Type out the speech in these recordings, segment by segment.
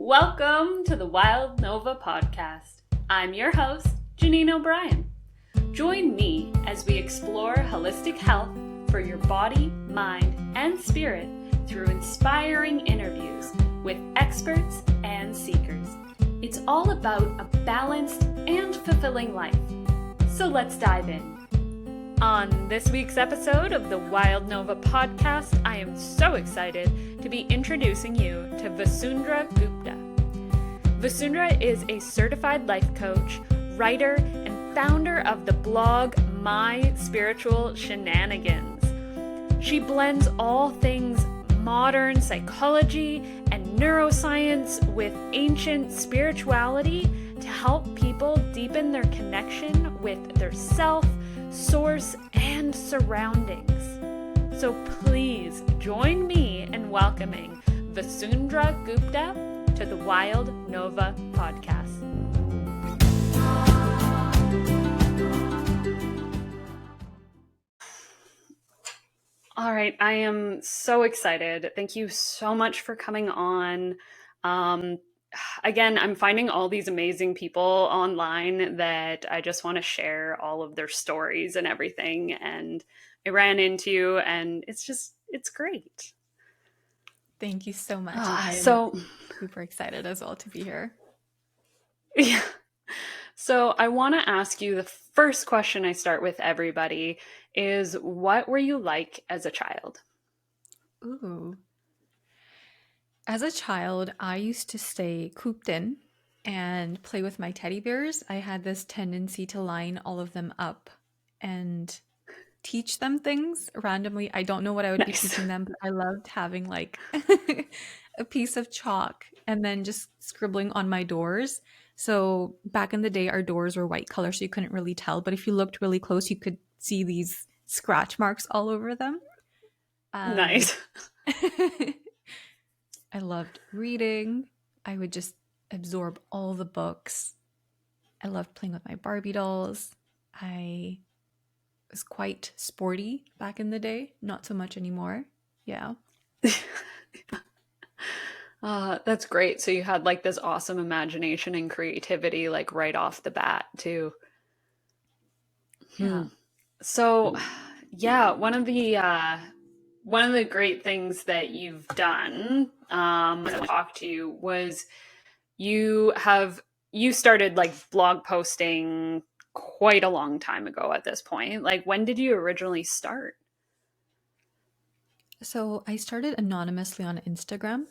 Welcome to the Wild Nova podcast. I'm your host, Janine O'Brien. Join me as we explore holistic health for your body, mind, and spirit through inspiring interviews with experts and seekers. It's all about a balanced and fulfilling life. So let's dive in. On this week's episode of the Wild Nova podcast, I am so excited to be introducing you to Vasundhra Gupta. Vasundhra is a certified life coach, writer, and founder of the blog My Spiritual Shenanigans. She blends all things modern psychology and neuroscience with ancient spirituality to help people deepen their connection with their self, source, and surroundings. So please join me in welcoming Vasundhra Gupta to the Wild Nova podcast. All right, I am so excited. Thank you so much for coming on. Again, I'm finding all these amazing people online that I just want to share all of their stories and everything. And I ran into you, and it's great. Thank you so much. I'm super excited as well to be here. Yeah. So I want to ask you, the first question I start with everybody is, what were you like as a child? Ooh. As a child, I used to stay cooped in and play with my teddy bears. I had this tendency to line all of them up and teach them things randomly. I don't know what I would be teaching them, but I loved having like a piece of chalk and then just scribbling on my doors. So back in the day, our doors were white color, so you couldn't really tell. But if you looked really close, you could see these scratch marks all over them. Nice. I loved reading. I would just absorb all the books. I loved playing with my Barbie dolls. I was quite sporty back in the day. Not so much anymore. Yeah. That's great. So you had like this awesome imagination and creativity like right off the bat too. Yeah. So yeah, one of the great things that you've done when I talked to you was you started like blog posting quite a long time ago at this point. Like, when did you originally start? So I started anonymously on Instagram.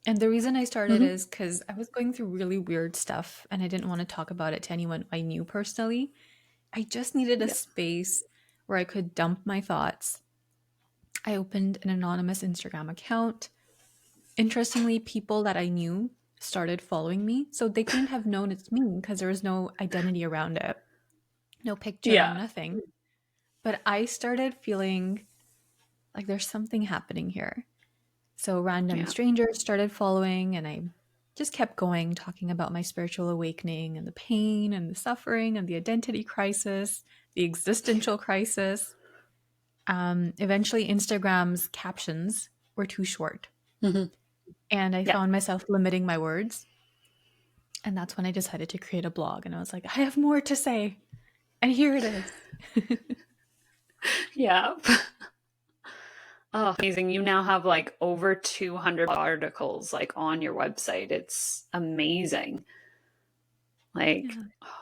And the reason I started is because I was going through really weird stuff and I didn't want to talk about it to anyone I knew personally. I just needed a space where I could dump my thoughts. I opened an anonymous Instagram account. Interestingly, people that I knew started following me. So they couldn't have known it's me because there was no identity around it. No picture, nothing. But I started feeling like there's something happening here. So random strangers started following, and I just kept going, talking about my spiritual awakening and the pain and the suffering and the identity crisis, the existential crisis. Eventually, Instagram's captions were too short. And I found myself limiting my words. And that's when I decided to create a blog. And I was like, I have more to say. And here it is. Yeah. Oh, amazing. You now have like over 200 articles like on your website. It's amazing. Like,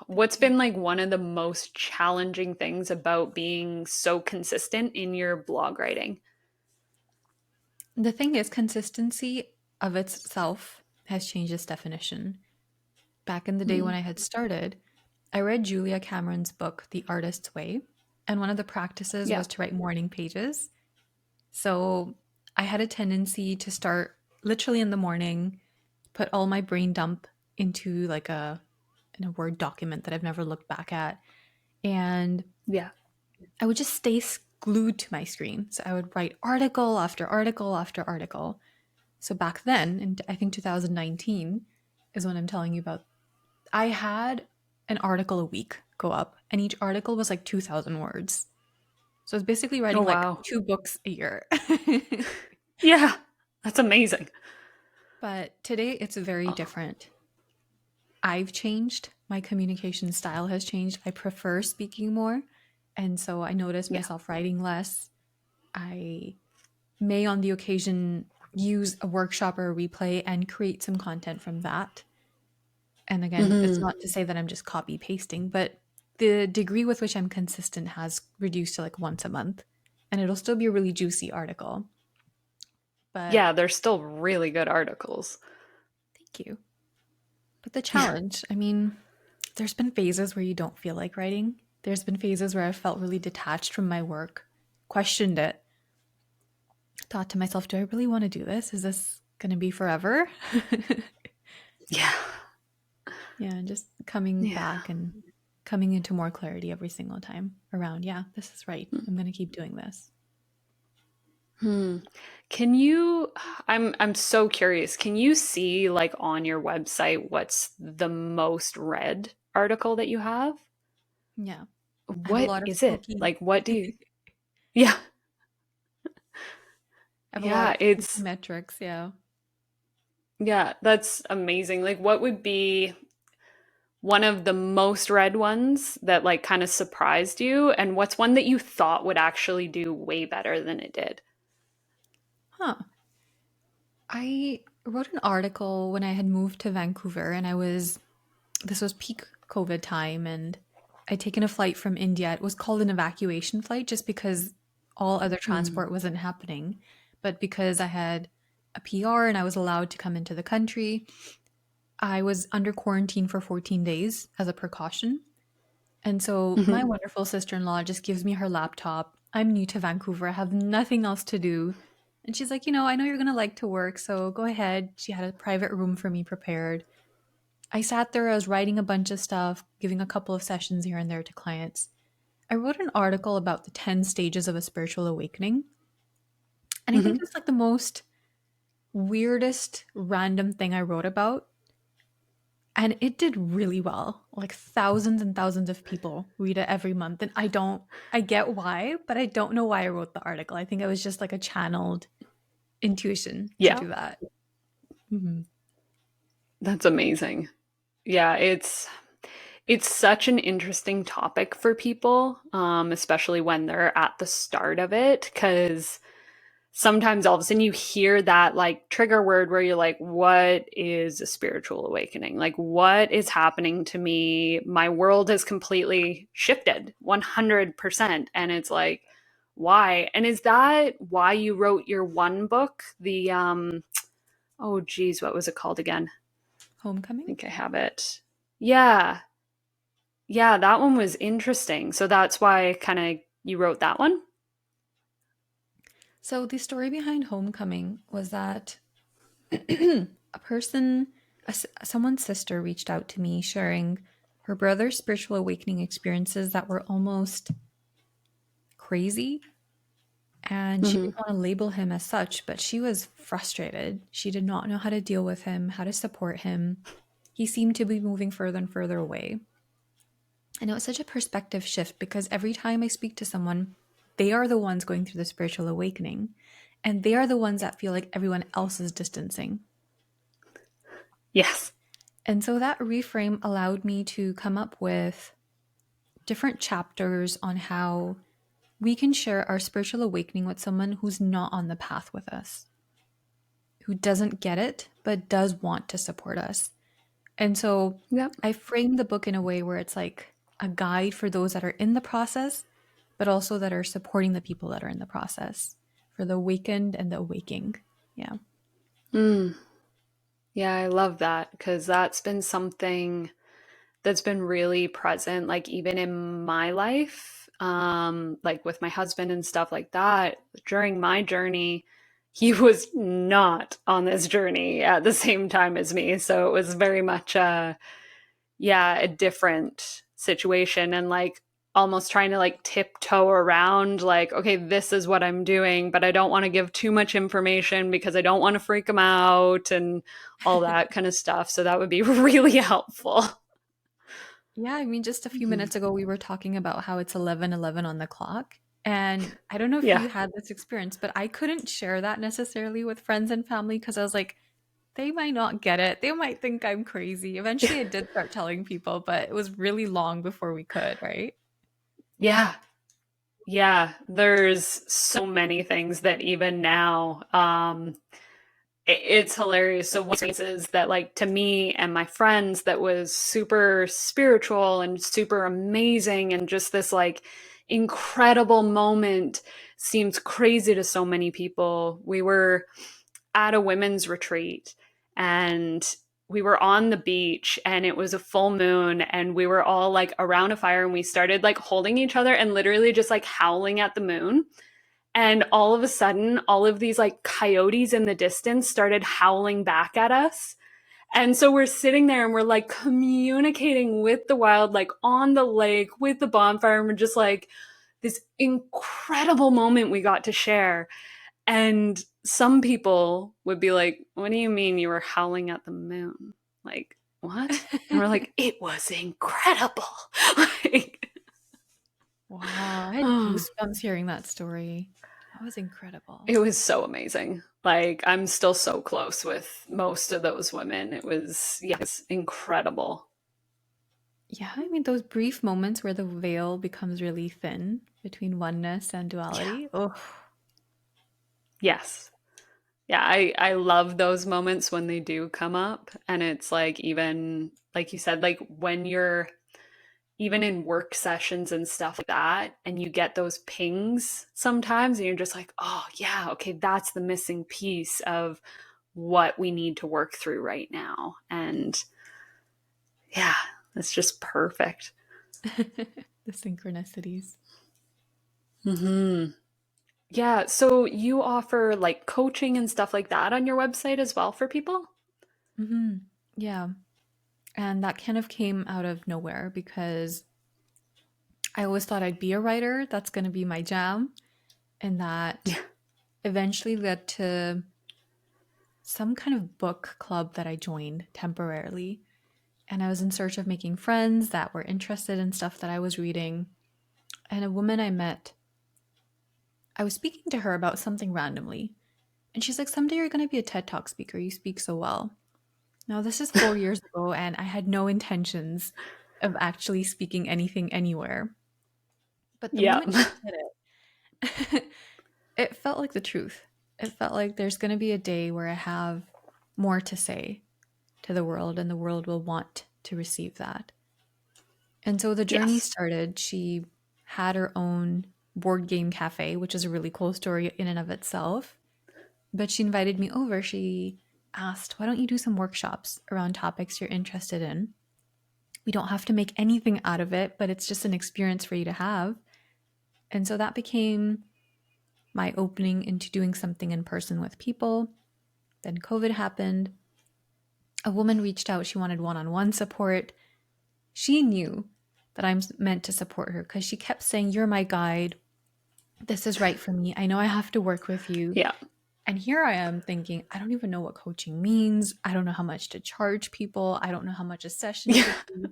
what's been like one of the most challenging things about being so consistent in your blog writing? The thing is, consistency of itself has changed its definition. Back in the day when I had started, I read Julia Cameron's book, The Artist's Way. And one of the practices was to write morning pages. So I had a tendency to start literally in the morning, put all my brain dump into like in a Word document that I've never looked back at. And I would just stay glued to my screen. So I would write article after article after article. So back then, in I think 2019 is when I'm telling you about, I had an article a week go up, and each article was like 2,000 words. So it's basically writing like 2 books a year. Yeah, that's amazing. But today it's very Oh, different. I've changed. My communication style has changed. I prefer speaking more. And so I notice yeah. myself writing less. I may, on the occasion, use a workshop or a replay and create some content from that. And again, it's Hmm. not to say that I'm just copy pasting, but the degree with which I'm consistent has reduced to like once a month. And it'll still be a really juicy article. But Yeah, they're still really good articles. thank you. But the Yeah. challenge, I mean, there's been phases where you don't feel like writing. There's been phases where I felt really detached from my work, questioned it, thought to myself, do I really want to do this? Is this going to be forever? Yeah. Yeah, and just coming Yeah. back and coming into more clarity every single time around, yeah, this is right. I'm going to keep doing this. Hmm. Can you, I'm so curious. Can you see like on your website what's the most read article that you have? Yeah, I have a What lot of is it? spooky, Like what do I you Yeah. have a lot Yeah, of spooky it's metrics. Yeah. yeah, that's amazing. Like what would be one of the most read ones that like kind of surprised you and what's one that you thought would actually do way better than it did? Huh. I wrote an article when I had moved to Vancouver and this was peak COVID time and I'd taken a flight from India. It was called an evacuation flight just because all other Mm. transport wasn't happening. But because I had a PR and I was allowed to come into the country, I was under quarantine for 14 days as a precaution. And so my Mhm. wonderful sister in law just gives me her laptop. I'm new to Vancouver, I have nothing else to do. And she's like, I know you're going to like to work, so go ahead. She had a private room for me prepared. I sat there, I was writing a bunch of stuff, giving a couple of sessions here and there to clients. I wrote an article about the 10 stages of a spiritual awakening. And I think Mhm. it's like the most weirdest random thing I wrote about. And it did really well. Like thousands and thousands of people read it every month. And I get why, but I don't know why I wrote the article. I think it was just like a channeled intuition to Yeah, do that. Mhm. that's amazing. Yeah, it's such an interesting topic for people, especially when they're at the start of it, because sometimes all of a sudden you hear that like trigger word where you're like, what is a spiritual awakening? Like, what is happening to me? My world has completely shifted 100%. And it's like, why? And is that why you wrote your one book? Oh, geez, what was it called again? I Homecoming? think I have it. Yeah. Yeah, that one was interesting. So that's why kind of you wrote that one? So the story behind Homecoming was that a person, someone's sister reached out to me sharing her brother's spiritual awakening experiences that were almost crazy. And she Hmm. didn't want to label him as such, but she was frustrated. She did not know how to deal with him, how to support him. He seemed to be moving further and further away. And it was such a perspective shift because every time I speak to someone, they are the ones going through the spiritual awakening. And they are the ones that feel like everyone else is distancing. Yes. And so that reframe allowed me to come up with different chapters on how we can share our spiritual awakening with someone who's not on the path with us, who doesn't get it, but does want to support us. And so Yep. I framed the book in a way where it's like a guide for those that are in the process, but also that are supporting the people that are in the process for the awakened and the awaking. Yeah. Mm. Yeah, I love that because that's been something that's been really present, like even in my life, like with my husband and stuff like that. During my journey, he was not on this journey at the same time as me. So it was very much yeah, a different situation and like almost trying to like tiptoe around like, okay, this is what I'm doing, but I don't want to give too much information because I don't want to freak them out and all that kind of stuff. So that would be really helpful. Yeah, I mean, just a few Mhm. minutes ago, we were talking about how it's 11:11 on the clock. And I don't know if Yeah. you had this experience, but I couldn't share that necessarily with friends and family because I was like, they might not get it. They might think I'm crazy. Eventually I did start telling people, but it was really long before we could, right? Yeah. Yeah. There's so many things that even now, it's hilarious. So one of the things is that, like, to me and my friends, that was super spiritual and super amazing and just this like incredible moment seems crazy to so many people. We were at a women's retreat and we were on the beach and it was a full moon and we were all like around a fire and we started like holding each other and literally just like howling at the moon. And all of a sudden, all of these like coyotes in the distance started howling back at us. And so we're sitting there and we're like communicating with the wild, like on the lake with the bonfire. And we're just like this incredible moment we got to share. And some people would be like, what do you mean you were howling at the moon? Like, what? And we're like, it was incredible. Like, Wow, I had oh, goosebumps hearing that story. That was incredible. it was so amazing. Like, I'm still so close with most of those women. It was, yes, incredible. Yeah, I mean, those brief moments where the veil becomes really thin between oneness and Yeah. duality. Oh, Yes. Yeah, I love those moments when they do come up. And it's like, even like you said, like when you're even in work sessions and stuff like that, and you get those pings sometimes, and you're just like, oh, yeah, okay, that's the missing piece of what we need to work through right now. And yeah, it's just perfect. the synchronicities. Hmm. Yeah. So you offer like coaching and stuff like that on your website as well for people? Yeah. And that kind of came out of nowhere because I always thought I'd be a writer. That's going to be my jam. And that Yeah. eventually led to some kind of book club that I joined temporarily. And I was in search of making friends that were interested in stuff that I was reading. And a woman I met, I was speaking to her about something randomly. And she's like, someday you're going to be a TED Talk speaker. You speak so well. Now, this is 4 years ago, and I had no intentions of actually speaking anything anywhere. But the Yeah. moment she said it, it felt like the truth. It felt like there's going to be a day where I have more to say to the world, and the world will want to receive that. And so the journey Yes. started. She had her own board game cafe, which is a really cool story in and of itself. But she invited me over. She asked, why don't you do some workshops around topics you're interested in? We don't have to make anything out of it, but it's just an experience for you to have. And so that became my opening into doing something in person with people. Then COVID happened. A woman reached out. She wanted one on one support. She knew that I'm meant to support her because she kept saying, you're my guide. This is right for me. I know I have to work with you. Yeah. And here I am thinking, I don't even know what coaching means. I don't know how much to charge people. I don't know how much a session Yeah. should be.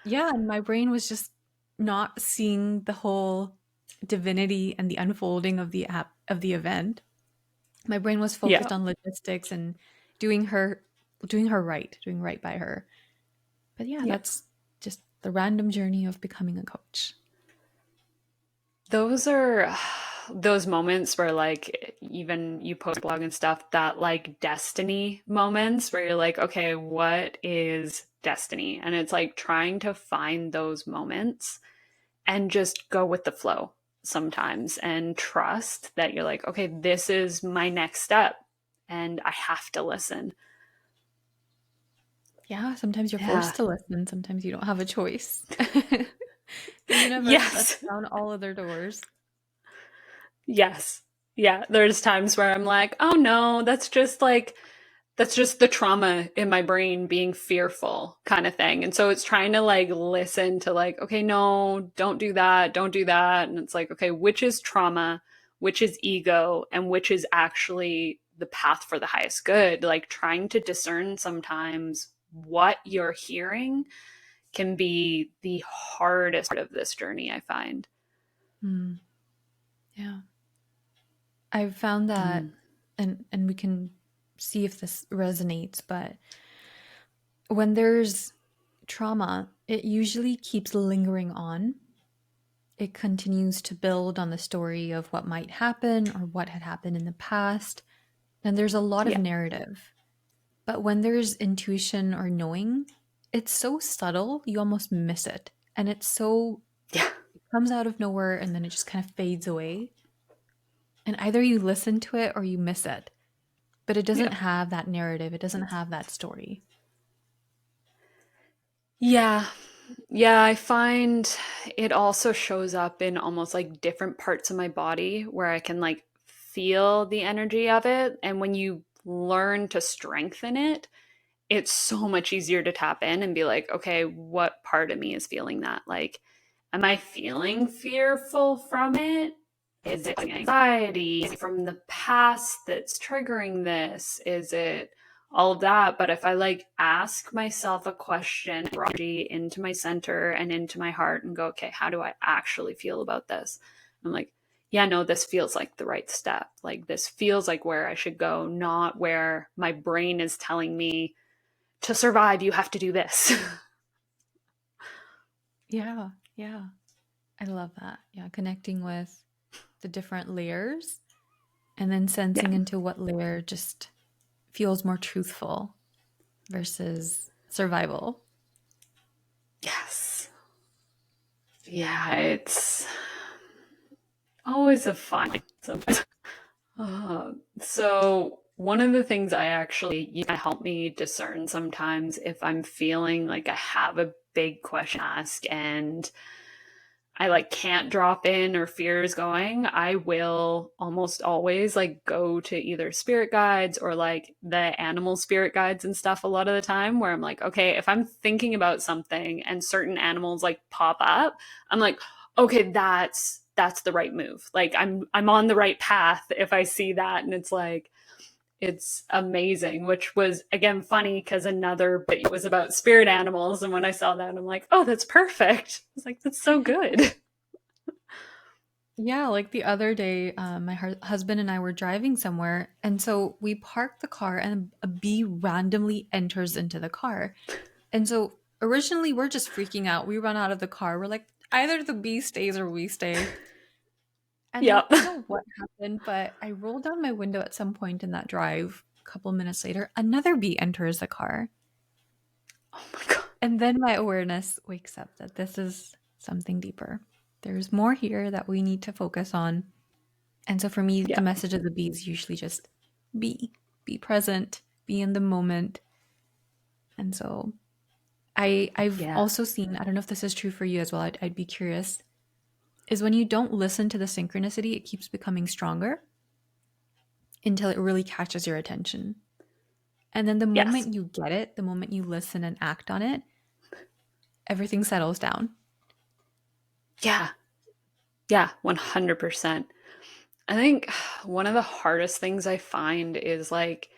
Yeah, and my brain was just not seeing the whole divinity and the unfolding of the event. My brain was Yeah. focused on logistics and doing right by her. But yeah, Yeah. that's just the random journey of becoming a coach. Those are those moments where, like, even you post a blog and stuff, that like destiny moments where you're like, okay, what is destiny? And it's like trying to find those moments and just go with the flow sometimes and trust that you're like, okay, this is my next step and I have to listen. Yeah, sometimes you're Yeah. forced to listen, sometimes you don't have a choice. The universe shuts Yes. down all other doors. Yes. Yeah. There's times where I'm like, oh no, that's just the trauma in my brain being fearful kind of thing. And so it's trying to like listen to like, okay, no, don't do that. Don't do that. And it's like, okay, which is trauma, which is ego, and which is actually the path for the highest good? Like trying to discern sometimes what you're hearing can be the hardest part of this journey, I find. Mm, yeah. I've found that, Mm. and we can see if this resonates, but when there's trauma, it usually keeps lingering on. It continues to build on the story of what might happen or what had happened in the past. And there's a lot of Yeah. narrative. But when there's intuition or knowing, it's so subtle, you almost miss it. And it's so, Yeah. it comes out of nowhere and then it just kind of fades away. And either you listen to it or you miss it. But it doesn't Yeah. have that narrative, it doesn't have that story. Yeah. Yeah, I find it also shows up in almost like different parts of my body where I can like feel the energy of it. And when you learn to strengthen it, it's so much easier to tap in and be like, okay, what part of me is feeling that? Like, am I feeling fearful from it? Is it anxiety? Is it from the past that's triggering this? Is it all of that? But if I like ask myself a question, into my center and into my heart and go, okay, how do I actually feel about this? I'm like, yeah, no, this feels like the right step. Like, this feels like where I should go, not where my brain is telling me to survive, you have to do this. Yeah, yeah. I love that. Yeah, connecting with the different layers and then Yeah. sensing into what layer just feels more truthful versus survival. Yes. Yeah, it's always a fun. So one of the things I actually help me discern sometimes if I'm feeling like I have a big question to ask and I like can't drop in or fear is going, I will almost always like go to either spirit guides or like the animal spirit guides and stuff a lot of the time where I'm like, okay, if I'm thinking about something and certain animals like pop up, I'm like, okay, that's the right move. Like I'm on the right path if I see that. And it's like, it's amazing, which was again funny because another bit was about spirit animals. And when I saw that, I'm like, oh, that's perfect. It's like, that's so good. Yeah, like the other day, my husband and I were driving somewhere, and so we parked the car, and a bee randomly enters into the car. And so originally, we're just freaking out. We run out of the car. We're like, either the bee stays or we stay. And then Yep. I don't know what happened, but I rolled down my window at some point in that drive. A couple minutes later, another bee enters the car. Oh my God. And then my awareness wakes up that this is something deeper. There's more here that we need to focus on. And so for me, the Yeah. message of the bee is usually just be present, be in the moment. And so I've Yeah. also seen, I don't know if this is true for you as well, I'd be curious, is when you don't listen to the synchronicity, it keeps becoming stronger until it really catches your attention. And then the Yes. moment you get it, the moment you listen and act on it, everything settles down. Yeah. Yeah. 100%. I think one of the hardest things I find is like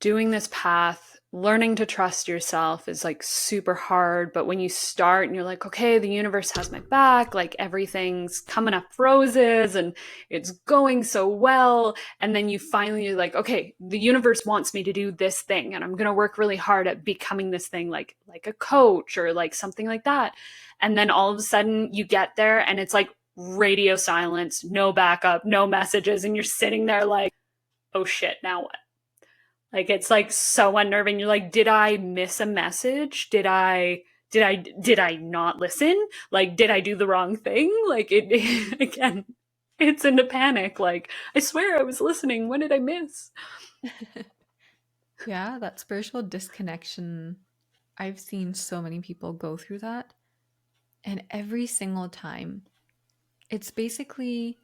doing this path, learning to trust yourself is like super hard. But when you start and you're like, okay, the universe has my back, like everything's coming up roses and it's going so well. And then you finally you're like, okay, the universe wants me to do this thing and I'm going to work really hard at becoming this thing like a coach or like something like that. And then all of a sudden you get there and it's like radio silence, no backup, no messages. And you're sitting there like, oh shit, now what? Like it's like so unnerving. You're like, did I miss a message? Did I not listen? Like, did I do the wrong thing? Like it again, it's into panic. Like, I swear I was listening. What did I miss? Yeah, that spiritual disconnection. I've seen so many people go through that. And every single time, it's basically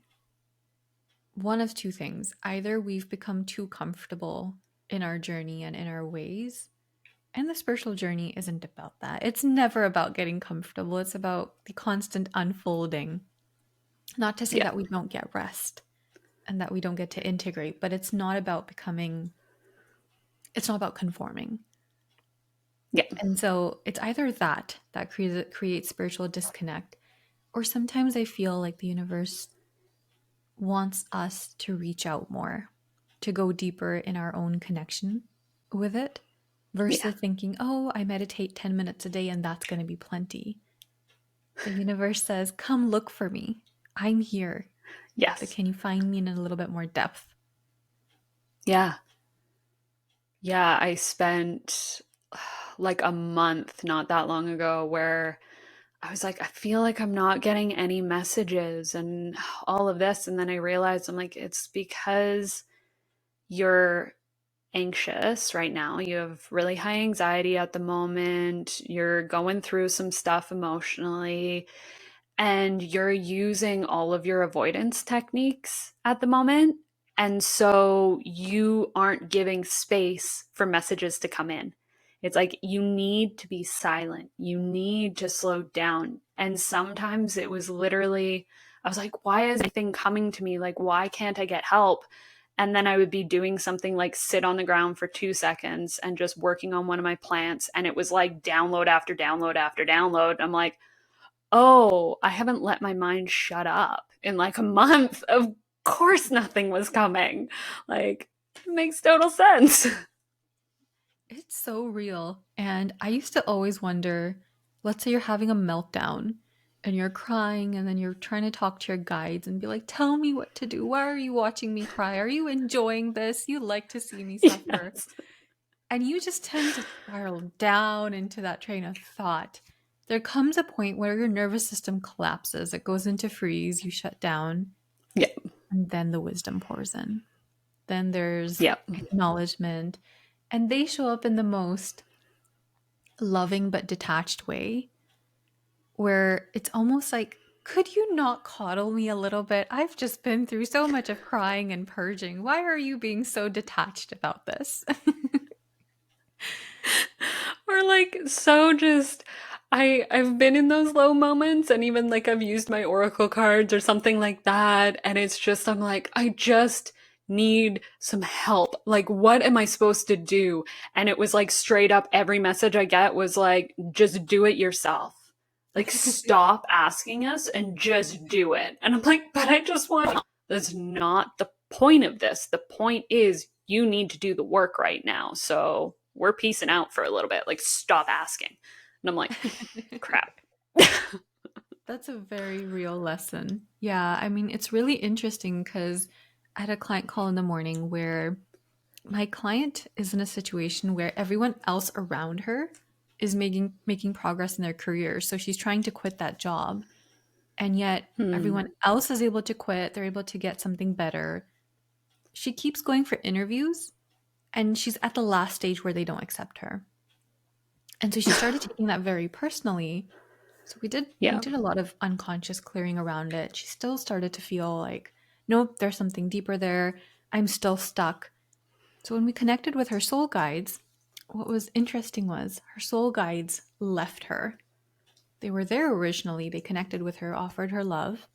one of two things. Either we've become too comfortable in our journey and in our ways, and the spiritual journey isn't about that. It's never about getting comfortable, it's about the constant unfolding. Not to say Yeah. that we don't get rest and that we don't get to integrate, but it's not about becoming, it's not about conforming. Yeah. And so it's either that creates spiritual disconnect, or sometimes I feel like the universe wants us to reach out more. to go deeper in our own connection with it versus thinking, oh, I meditate 10 minutes a day and that's going to be plenty. The universe says, come look for me. I'm here. Yes. But can you find me in a little bit more depth? Yeah. Yeah, I spent like a month not that long ago where I was like, I feel like I'm not getting any messages and all of this. And then I realized I'm like, it's because you're anxious right now. You have really high anxiety at the moment. You're going through some stuff emotionally, and you're using all of your avoidance techniques at the moment. And so you aren't giving space for messages to come in. It's like you need to be silent. You need to slow down. And sometimes it was literally, I was like, why is anything coming to me? Like, why can't I get help? And then I would be doing something like sit on the ground for 2 seconds and just working on one of my plants. And it was like download after download after download. I'm like, oh, I haven't let my mind shut up in like a month. Of course, nothing was coming. Like, it makes total sense. It's so real. And I used to always wonder, let's say you're having a meltdown and you're crying and then you're trying to talk to your guides and be like, tell me what to do. Why are you watching me cry? Are you enjoying this? You like to see me suffer. Yes. And you just tend to spiral down into that train of thought. There comes a point where your nervous system collapses. It goes into freeze. You shut down. Yep. And then the wisdom pours in. Then there's Yep. acknowledgement. And they show up in the most loving but detached way, where it's almost like, could you not coddle me a little bit? I've just been through so much of crying and purging. Why are you being so detached about this? Or like so just I've been in those low moments, and even like I've used my oracle cards or something like that, and it's just I'm like, I just need some help. Like, what am I supposed to do? And it was like straight up every message I get was like, just do it yourself. Like, stop asking us and just do it. And I'm like, but I just want. That's not the point of this. The point is you need to do the work right now. So we're peacing out for a little bit. Like, stop asking. And I'm like, crap. That's a very real lesson. Yeah, I mean, it's really interesting because I had a client call in the morning where my client is in a situation where everyone else around her is making progress in their career. So she's trying to quit that job. And yet everyone else is able to quit. They're able to get something better. She keeps going for interviews and she's at the last stage where they don't accept her. And so she started taking that very personally. So we did a lot of unconscious clearing around it. She still started to feel like, nope, there's something deeper there. I'm still stuck. So when we connected with her soul guides, what was interesting was her soul guides left her. They were there originally. They connected with her, offered her love.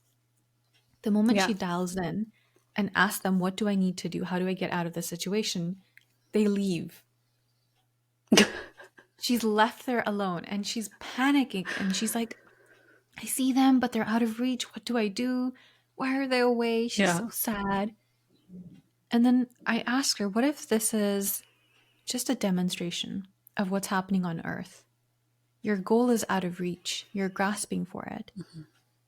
The moment she dials in and asks them, what do I need to do? How do I get out of this situation? They leave. She's left there alone and she's panicking and she's like, I see them, but they're out of reach. What do I do? Why are they away? She's so sad. And then I asked her, what if this is just a demonstration of what's happening on Earth? Your goal is out of reach. You're grasping for it,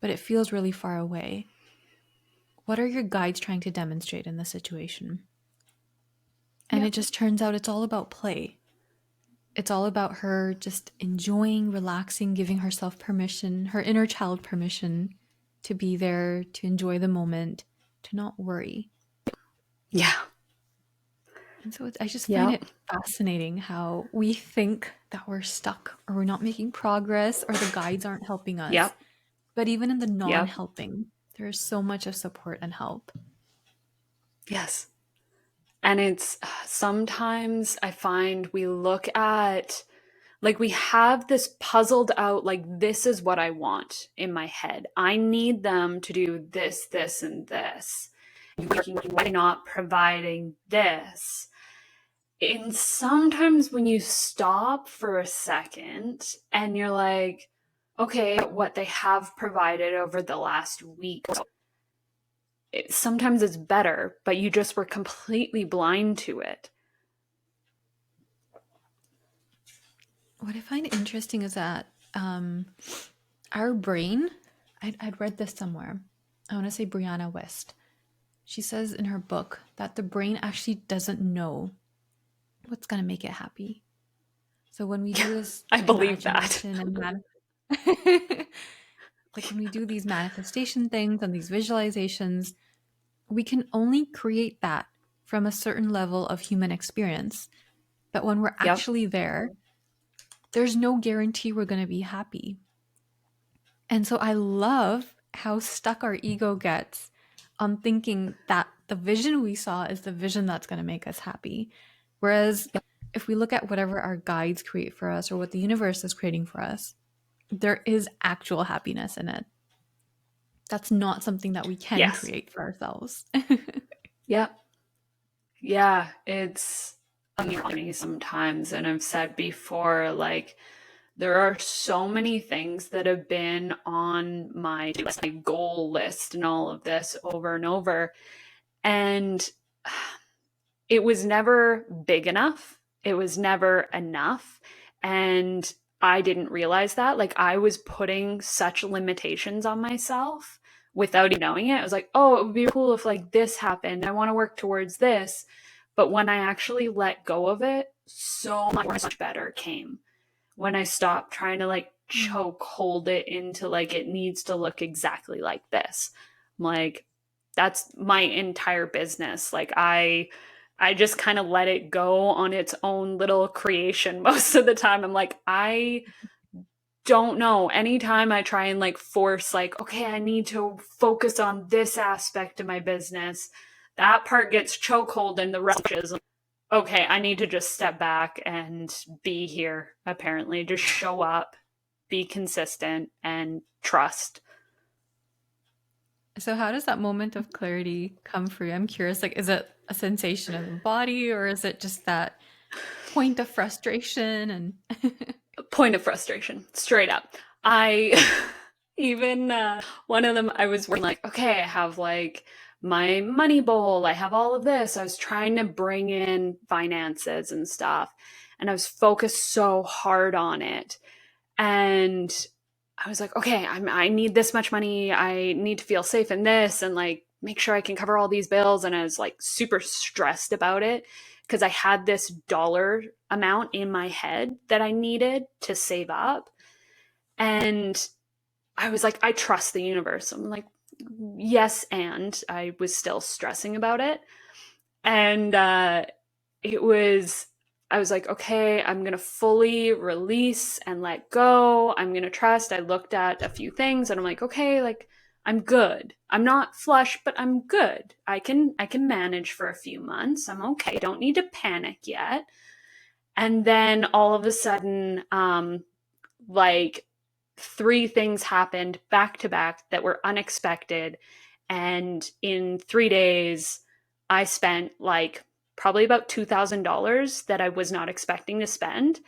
but it feels really far away. What are your guides trying to demonstrate in this situation? And it just turns out it's all about play. It's all about her just enjoying, relaxing, giving herself permission, her inner child permission to be there, to enjoy the moment, to not worry. Yeah. And so I just find it fascinating how we think that we're stuck or we're not making progress or the guides aren't helping us. Yep. But even in the non-helping, there is so much of support and help. Yes. And it's sometimes I find we look at, like, we have this puzzled out, like, this is what I want in my head. I need them to do this, this, and this. Why not providing this? And sometimes when you stop for a second and you're like, okay, what they have provided over the last week, sometimes it's better, but you just were completely blind to it. What I find interesting is that our brain, I'd read this somewhere. I want to say Brianna West. She says in her book that the brain actually doesn't know what's going to make it happy. So when we do this I believe that. imagination and like when we do these manifestation things and these visualizations, we can only create that from a certain level of human experience. But when we're Yep. actually there, there's no guarantee we're going to be happy. And so I love how stuck our ego gets on thinking that the vision we saw is the vision that's going to make us happy. Whereas if we look at whatever our guides create for us or what the universe is creating for us, there is actual happiness in it. That's not something that we can create for ourselves. Yep. Yeah, it's me sometimes. And I've said before, like, there are so many things that have been on my list, my goal list and all of this over and over. And it was never big enough. It was never enough. And I didn't realize that. Like, I was putting such limitations on myself without even knowing it. I was like, oh, it would be cool if like this happened. I want to work towards this. But when I actually let go of it, so much better came. When I stopped trying to like choke hold it into like it needs to look exactly like this. I'm like, that's my entire business. Like I just kind of let it go on its own little creation most of the time. I'm like, I don't know. Anytime I try and like force like, okay, I need to focus on this aspect of my business, that part gets chokehold and the rest is okay, I need to just step back and be here, apparently. Just show up, be consistent, and trust. So how does that moment of clarity come for you? I'm curious, like, is it a sensation in the body or is it just that point of frustration and Point of frustration, straight up. I even one of them, I was like, okay, I have like my money bowl, I have all of this. I was trying to bring in finances and stuff, and I was focused so hard on it. And I was like, okay, I need this much money. I need to feel safe in this and like make sure I can cover all these bills. And I was like super stressed about it because I had this dollar amount in my head that I needed to save up. And I was like, I trust the universe. I'm like, yes. And I was still stressing about it. And it was, I was like, okay, I'm going to fully release and let go. I'm going to trust. I looked at a few things and I'm like, okay, like I'm good. I'm not flush, but I'm good. I can manage for a few months. I'm okay. Don't need to panic yet. And then all of a sudden, like 3 things happened back to back that were unexpected. And in 3 days, I spent like probably about $2,000 that I was not expecting to spend.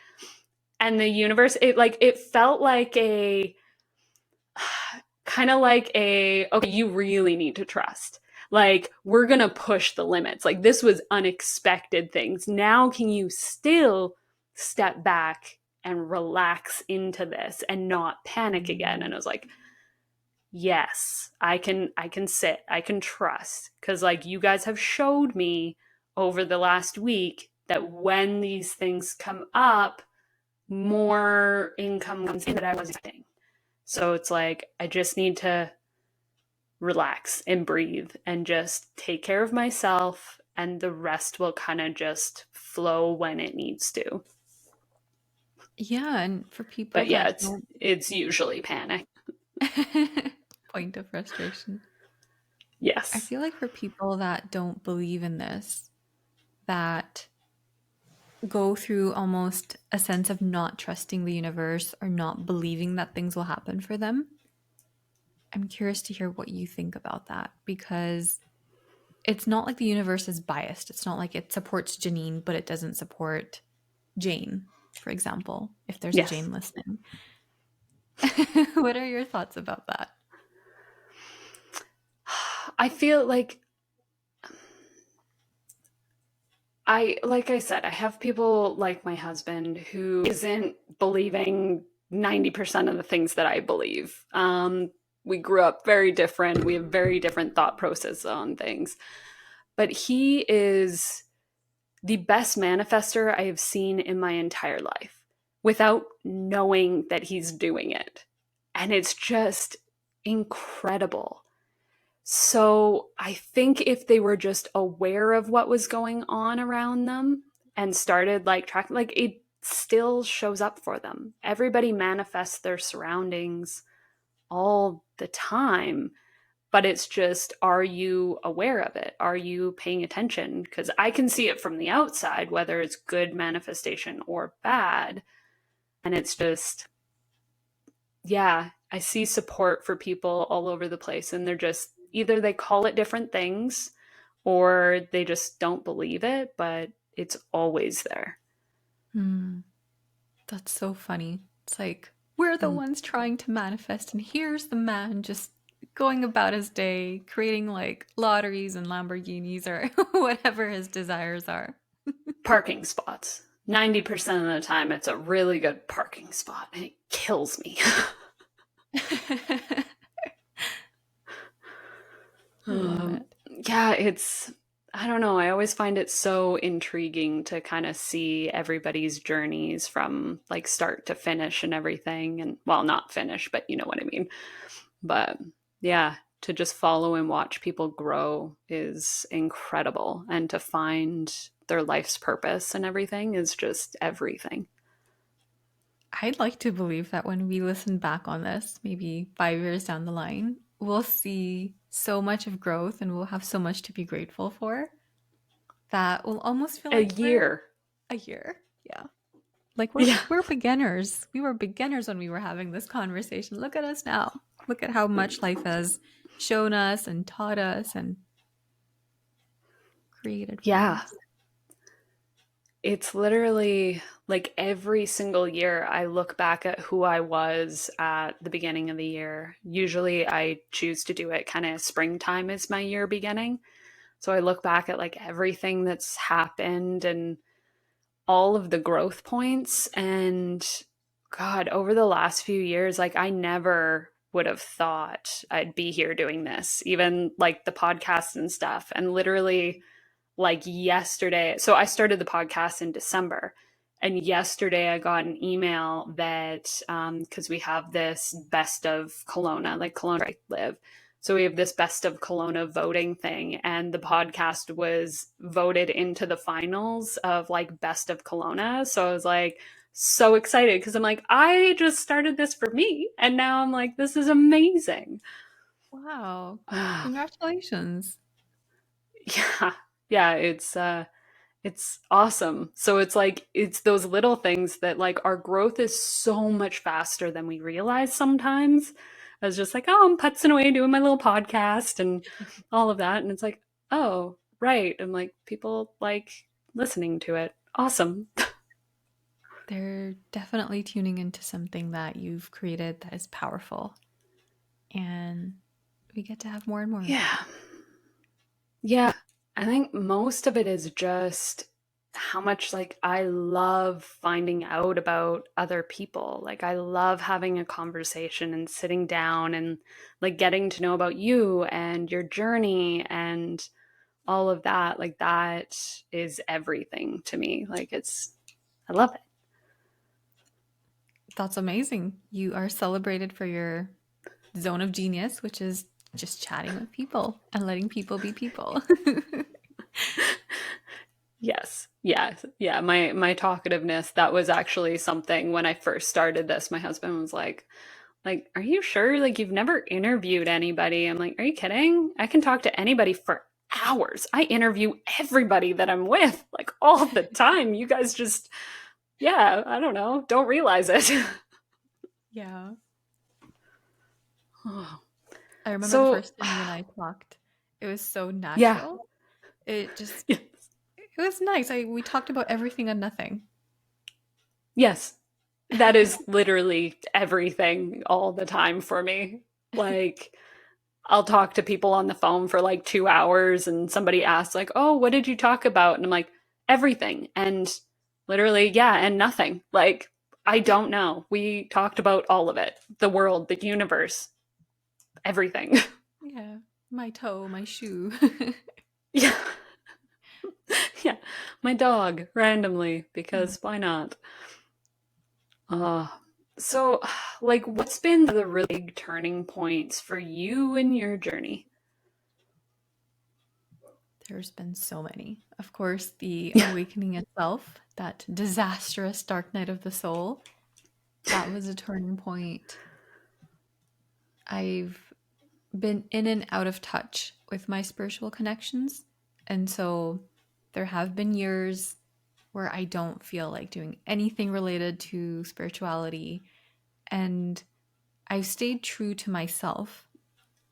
And the universe, it felt like a kind of like a, okay, you really need to trust. Like, we're going to push the limits. Like, this was unexpected things. Now, can you still step back and relax into this and not panic again? And I was like, yes, I can sit, I can trust. Because like you guys have showed me over the last week that when these things come up, more income comes in that I wasn't expecting. So it's like, I just need to relax and breathe and just take care of myself, and the rest will kind of just flow when it needs to. yeah, and for people But yeah, that don't it's usually panic. point of frustration. I Yes. feel like for people that don't believe in this, that go through almost a sense of not trusting the universe or not believing that things will happen for them, I'm curious to hear what you think about that, because it's not like the universe is biased. It's not like it supports Janine, but it doesn't support Jane, for example, if there's a Yes. Jane listening. What are your thoughts about that? I feel like like I said, I have people like my husband who isn't believing 90% of the things that I believe. We grew up very different. We have very different thought processes on things. But he is the best manifester I have seen in my entire life without knowing that he's doing it. And it's just incredible. So I think if they were just aware of what was going on around them and started like tracking, like it still shows up for them. Everybody manifests their surroundings all the time, but it's just, are you aware of it? Are you paying attention? Because I can see it from the outside, whether it's good manifestation or bad. And it's just, yeah, I see support for people all over the place, and they're just either they call it different things or they just don't believe it, but it's always there. That's so funny. It's like we're the ones trying to manifest, and here's the man just going about his day creating like lotteries and Lamborghinis or whatever his desires are. Parking spots. 90% of the time, it's a really good parking spot, and it kills me. I love it. Yeah, I don't know. I always find it so intriguing to kind of see everybody's journeys from like start to finish and everything. And well, not finish, but you know what I mean. But yeah, to just follow and watch people grow is incredible. And to find their life's purpose and everything is just everything. I'd like to believe that when we listen back on this, maybe 5 years down the line, we'll see so much of growth and we'll have so much to be grateful for that we'll almost feel A like year. a year. Yeah. Like we're beginners. We were beginners when we were having this conversation. Look at us now. Look at how much life has shown us and taught us and created for us. It's literally like every single year I look back at who I was at the beginning of the year. Usually I choose to do it kind of springtime is my year beginning. So I look back at like everything that's happened and all of the growth points. And God, over the last few years, like I never would have thought I'd be here doing this, even like the podcast and stuff. And literally, like yesterday, so I started the podcast in December. And yesterday I got an email that, because we have this best of Kelowna, like Kelowna where I live. So we have this best of Kelowna voting thing, and the podcast was voted into the finals of like best of Kelowna. So I was like so excited because I'm like, I just started this for me. And now I'm like, this is amazing. Wow. Congratulations. Yeah. Yeah. It's awesome. So it's like, it's those little things that like our growth is so much faster than we realize sometimes. I was just like, oh, I'm putzing away doing my little podcast and all of that. And it's like, oh, right. I'm like, people like listening to it. Awesome. They're definitely tuning into something that you've created that is powerful. And we get to have more and more. Yeah. Yeah. I think most of it is just how much like I love finding out about other people. Like I love having a conversation and sitting down and like getting to know about you and your journey and all of that. Like that is everything to me. Like I love it. That's amazing. You are celebrated for your zone of genius, which is just chatting with people and letting people be people. Yes. Yes. Yeah. My talkativeness, that was actually something when I first started this. My husband was like, are you sure? Like you've never interviewed anybody? I'm like, are you kidding? I can talk to anybody for hours. I interview everybody that I'm with, like all the time. You guys just, yeah, I don't know, don't realize it. Yeah. Oh. I remember So, the first time you and I talked. It was so yeah. natural. It just, Yes. it was nice. We talked about everything and nothing. Yes. That is literally everything all the time for me. Like, I'll talk to people on the phone for like 2 hours and somebody asks like, oh, what did you talk about? And I'm like, everything. And literally, yeah, and nothing. Like, I don't know. We talked about all of it. The world, the universe, everything. Yeah. My toe, my shoe. Yeah. Yeah. My dog, randomly, because why not? Uh, so, like, what's been the really big turning points for you in your journey? There's been so many. Of course, the Yeah. awakening itself, that disastrous dark night of the soul, that was a turning point. I've been in and out of touch with my spiritual connections. And so there have been years where I don't feel like doing anything related to spirituality. And I've stayed true to myself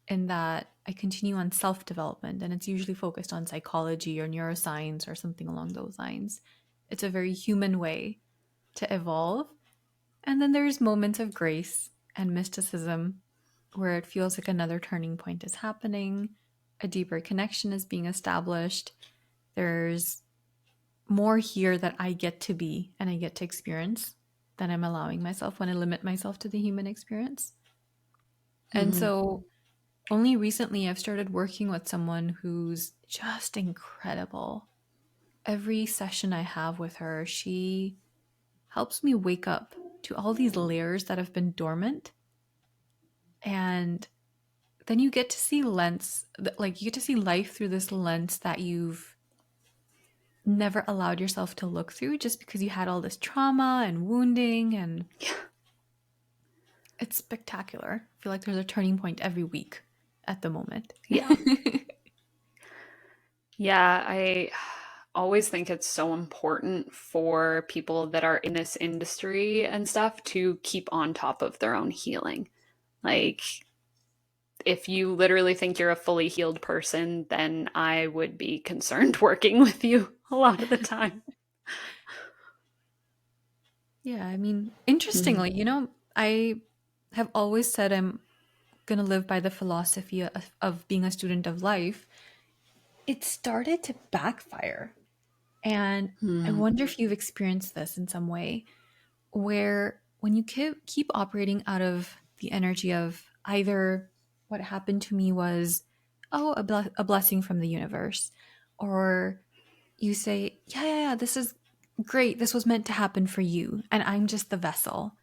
in that I continue on self development, and it's usually focused on psychology or neuroscience or something along those lines. It's a very human way to evolve. And then there's moments of grace and mysticism where it feels like another turning point is happening, a deeper connection is being established. There's more here that I get to be and I get to experience than I'm allowing myself when I limit myself to the human experience. And Mhm. so only recently I've started working with someone who's just incredible. Every session I have with her, she helps me wake up to all these layers that have been dormant. And then you get to see you get to see life through this lens that you've never allowed yourself to look through just because you had all this trauma and wounding, and Yeah. it's spectacular. I feel like there's a turning point every week at the moment. Yeah. Yeah, I always think it's so important for people that are in this industry and stuff to keep on top of their own healing. Like, if you literally think you're a fully healed person, then I would be concerned working with you a lot of the time. Yeah, I mean, Mhm. interestingly, I have always said I'm going to live by the philosophy of being a student of life. It started to backfire. And I Hmm. wonder if you've experienced this in some way, where when you keep operating out of the energy of either what happened to me was, oh, a blessing from the universe, or you say, yeah, this is great. This was meant to happen for you, and I'm just the vessel.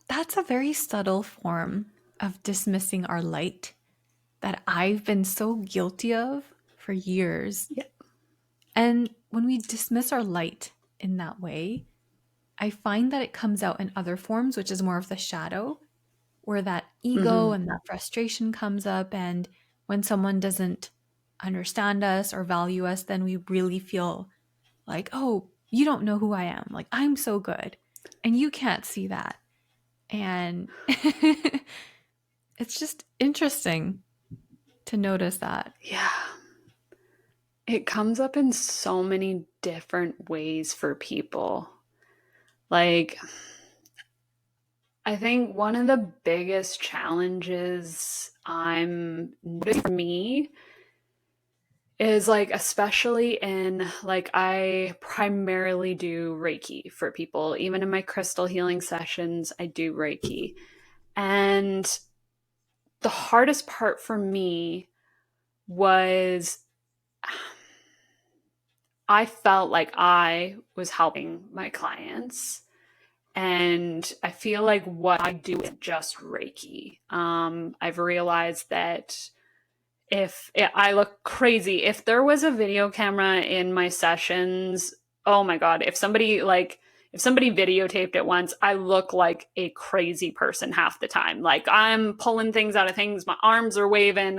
That's a very subtle form of dismissing our light that I've been so guilty of for years. Yeah. And when we dismiss our light in that way, I find that it comes out in other forms, which is more of the shadow, where that ego Hmm. and that frustration comes up. And when someone doesn't understand us or value us, then we really feel like, oh, you don't know who I am. Like, I'm so good. And you can't see that. And it's just interesting to notice that. Yeah. It comes up in so many different ways for people. Like, I think one of the biggest challenges I'm noticing for me is like, especially in like, I primarily do Reiki for people. Even in my crystal healing sessions, I do Reiki. And the hardest part for me was I felt like I was helping my clients. And I feel like what I do is just Reiki. I've realized that if I look crazy, if there was a video camera in my sessions, oh my God, if somebody videotaped it once, I look like a crazy person half the time. Like I'm pulling things out of things, my arms are waving.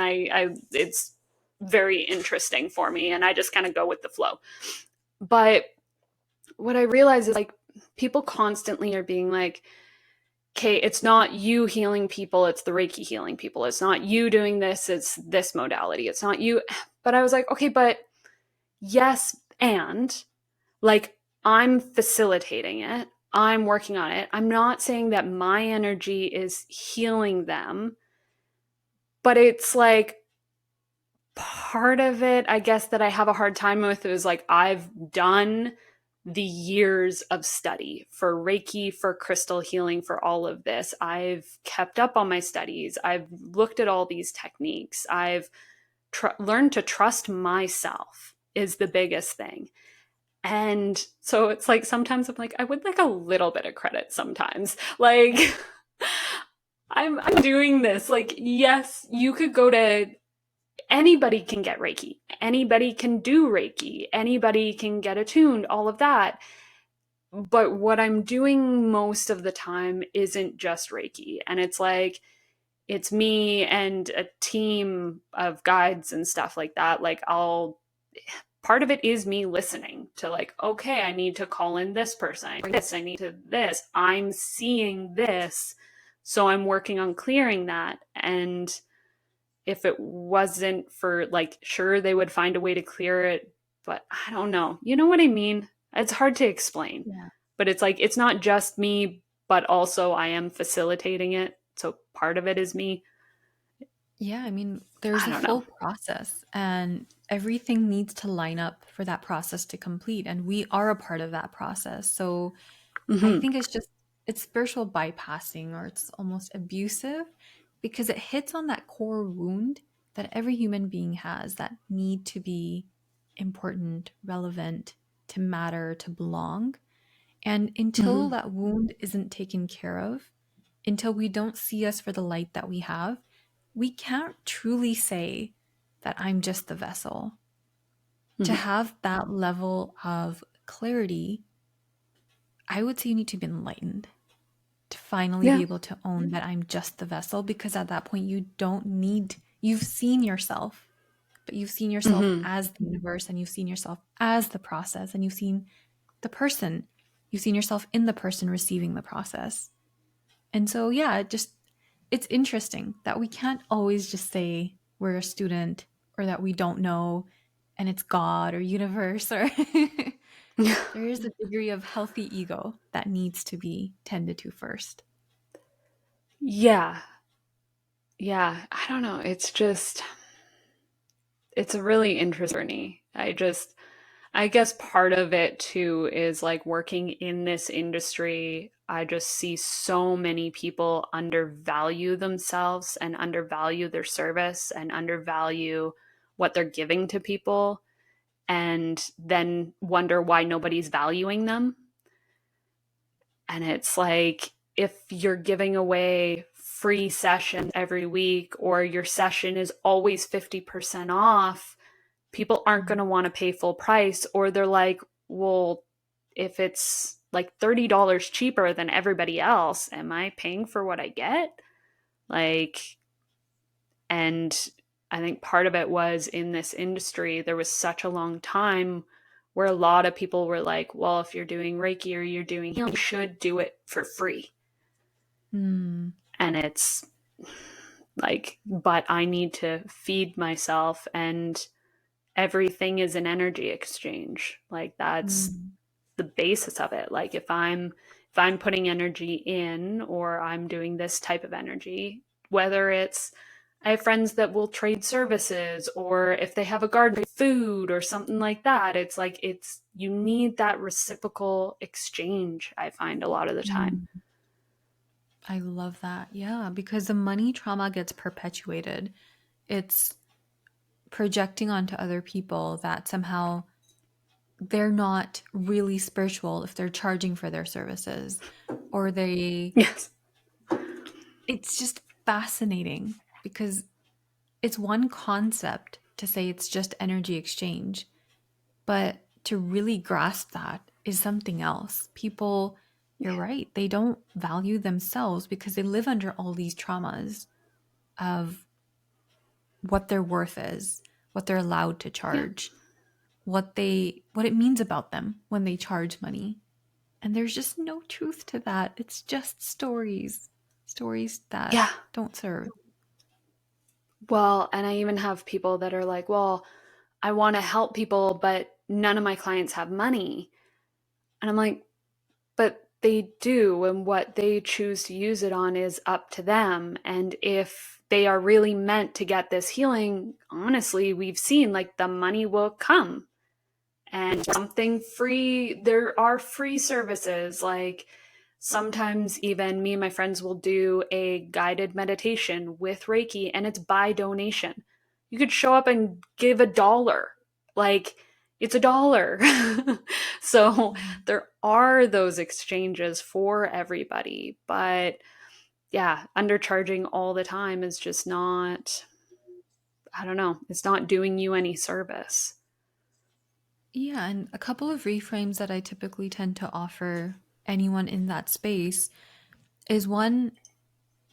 It's very interesting for me, and I just kind of go with the flow. But what I realize is like people constantly are being like, okay, it's not you healing people, it's the Reiki healing people. It's not you doing this, it's this modality. It's not you. But I was like, okay, but yes, and like I'm facilitating it, I'm working on it. I'm not saying that my energy is healing them, But it's like part of it, I guess, that I have a hard time with is like I've done the years of study for Reiki, for crystal healing, for all of this. I've kept up on my studies. I've looked at all these techniques. I've learned to trust myself is the biggest thing. And so it's like sometimes I'm like, I would like a little bit of credit sometimes. Like, I'm doing this. Like, yes, you could go to anybody can get Reiki. Anybody can do Reiki. Anybody can get attuned, all of that. But what I'm doing most of the time isn't just Reiki. And it's like, it's me and a team of guides and stuff like that. Like, part of it is me listening to like, okay, I need to call in this person. I need to this. I'm seeing this. So I'm working on clearing that. And if it wasn't for like, sure, they would find a way to clear it, but I don't know. You know what I mean? It's hard to explain, Yeah. but it's like, it's not just me, but also I am facilitating it. So part of it is me. Yeah, I mean, there's I a don't know. full process and everything needs to line up for that process to complete. And we are a part of that process. So I Mm-hmm. think it's spiritual bypassing or it's almost abusive because it hits on that core wound that every human being has that need to be important, relevant, to matter, to belong. And until Mm-hmm. that wound isn't taken care of, until we don't see us for the light that we have, we can't truly say that I'm just the vessel. To Mm-hmm. have that level of clarity, I would say you need to be enlightened to finally be Yeah. able to own that I'm just the vessel, because at that point you don't need, you've seen yourself, but you've seen yourself Mm-hmm. as the universe and you've seen yourself as the process and you've seen the person, you've seen yourself in the person receiving the process. And so, yeah, it's interesting that we can't always just say we're a student or that we don't know and it's God or universe or there is a degree of healthy ego that needs to be tended to first. Yeah. Yeah. I don't know. It's a really interesting journey. I guess part of it too is like working in this industry. I just see so many people undervalue themselves and undervalue their service and undervalue what they're giving to people and then wonder why nobody's valuing them. And it's like, if you're giving away free sessions every week or your session is always 50% off, people aren't going to want to pay full price. Or they're like, well, if it's like $30 cheaper than everybody else, am I paying for what I get? Like, and I think part of it was in this industry, there was such a long time where a lot of people were like, well, if you're doing Reiki or you're doing healing, you should do it for free. Mm, And it's like, but I need to feed myself, and everything is an energy exchange. Like, that's mm, the basis of it. Like, if I'm putting energy in, or I'm doing this type of energy, whether it's, I have friends that will trade services, or if they have a garden food or something like that, it's like, you need that reciprocal exchange, I find a lot of the time. mm. I love that. Yeah, because the money trauma gets perpetuated. It's projecting onto other people that somehow they're not really spiritual if they're charging for their services or Yes. it's just fascinating because it's one concept to say it's just energy exchange, but to really grasp that is something else. People, you're right, they don't value themselves because they live under all these traumas of what their worth is, what they're allowed to Yeah. charge, what it means about them when they charge money. And there's just no truth to that. It's just stories, stories that Yeah. don't serve. Well, and I even have people that are like, well, I want to help people, but none of my clients have money. And I'm like, but they do and what they choose to use it on is up to them. And if they are really meant to get this healing, honestly, we've seen like the money will come. And something free, there are free services. Like sometimes even me and my friends will do a guided meditation with Reiki, and it's by donation. You could show up and give $1. Like it's $1. So there are those exchanges for everybody. But yeah, undercharging all the time is just not, I don't know, it's not doing you any service. Yeah, and a couple of reframes that I typically tend to offer anyone in that space is one,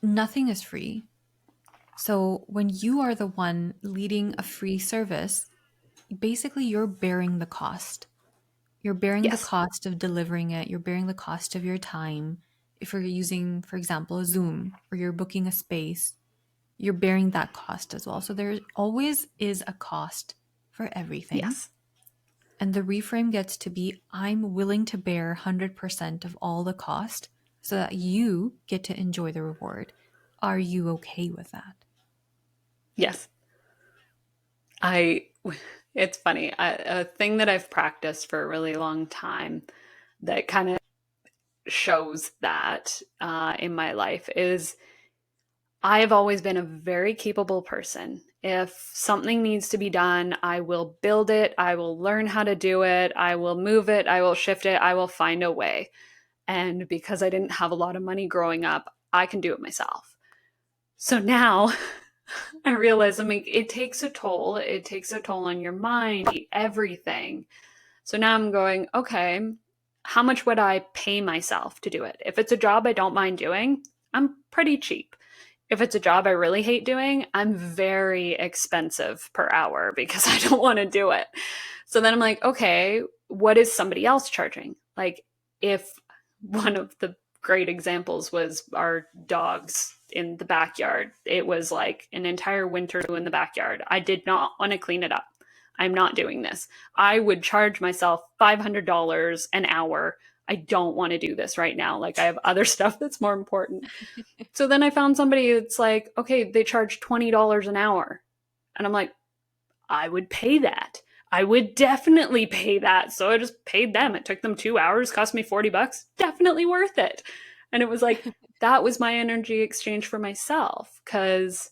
nothing is free. So when you are the one leading a free service, basically you're bearing the cost. You're bearing the Yes. cost of delivering it. You're bearing the cost of your time. If you're using, for example, a Zoom or you're booking a space, you're bearing that cost as well. So there always is a cost for everything. Yes. And the reframe gets to be, I'm willing to bear 100% of all the cost so that you get to enjoy the reward. Are you okay with that? Yes. It's funny. A thing that I've practiced for a really long time that kind of shows that in my life is I have always been a very capable person. If something needs to be done, I will build it. I will learn how to do it. I will move it. I will shift it. I will find a way. And because I didn't have a lot of money growing up, I can do it myself. So now I realize, I mean, it takes a toll. It takes a toll on your mind, everything. So now I'm going, okay, how much would I pay myself to do it? If it's a job I don't mind doing, I'm pretty cheap. If it's a job I really hate doing, I'm very expensive per hour because I don't want to do it. So then I'm like, okay, what is somebody else charging? Like, if one of the great examples was our dogs in the backyard, it was like an entire winter in the backyard. I did not want to clean it up. I'm not doing this. I would charge myself $500 an hour. I don't want to do this right now. Like, I have other stuff that's more important. So then I found somebody that's like, okay, they charge $20 an hour. And I'm like, I would pay that. I would definitely pay that. So I just paid them. It took them 2 hours, cost me $40. Definitely worth it. And it was like, that was my energy exchange for myself. Because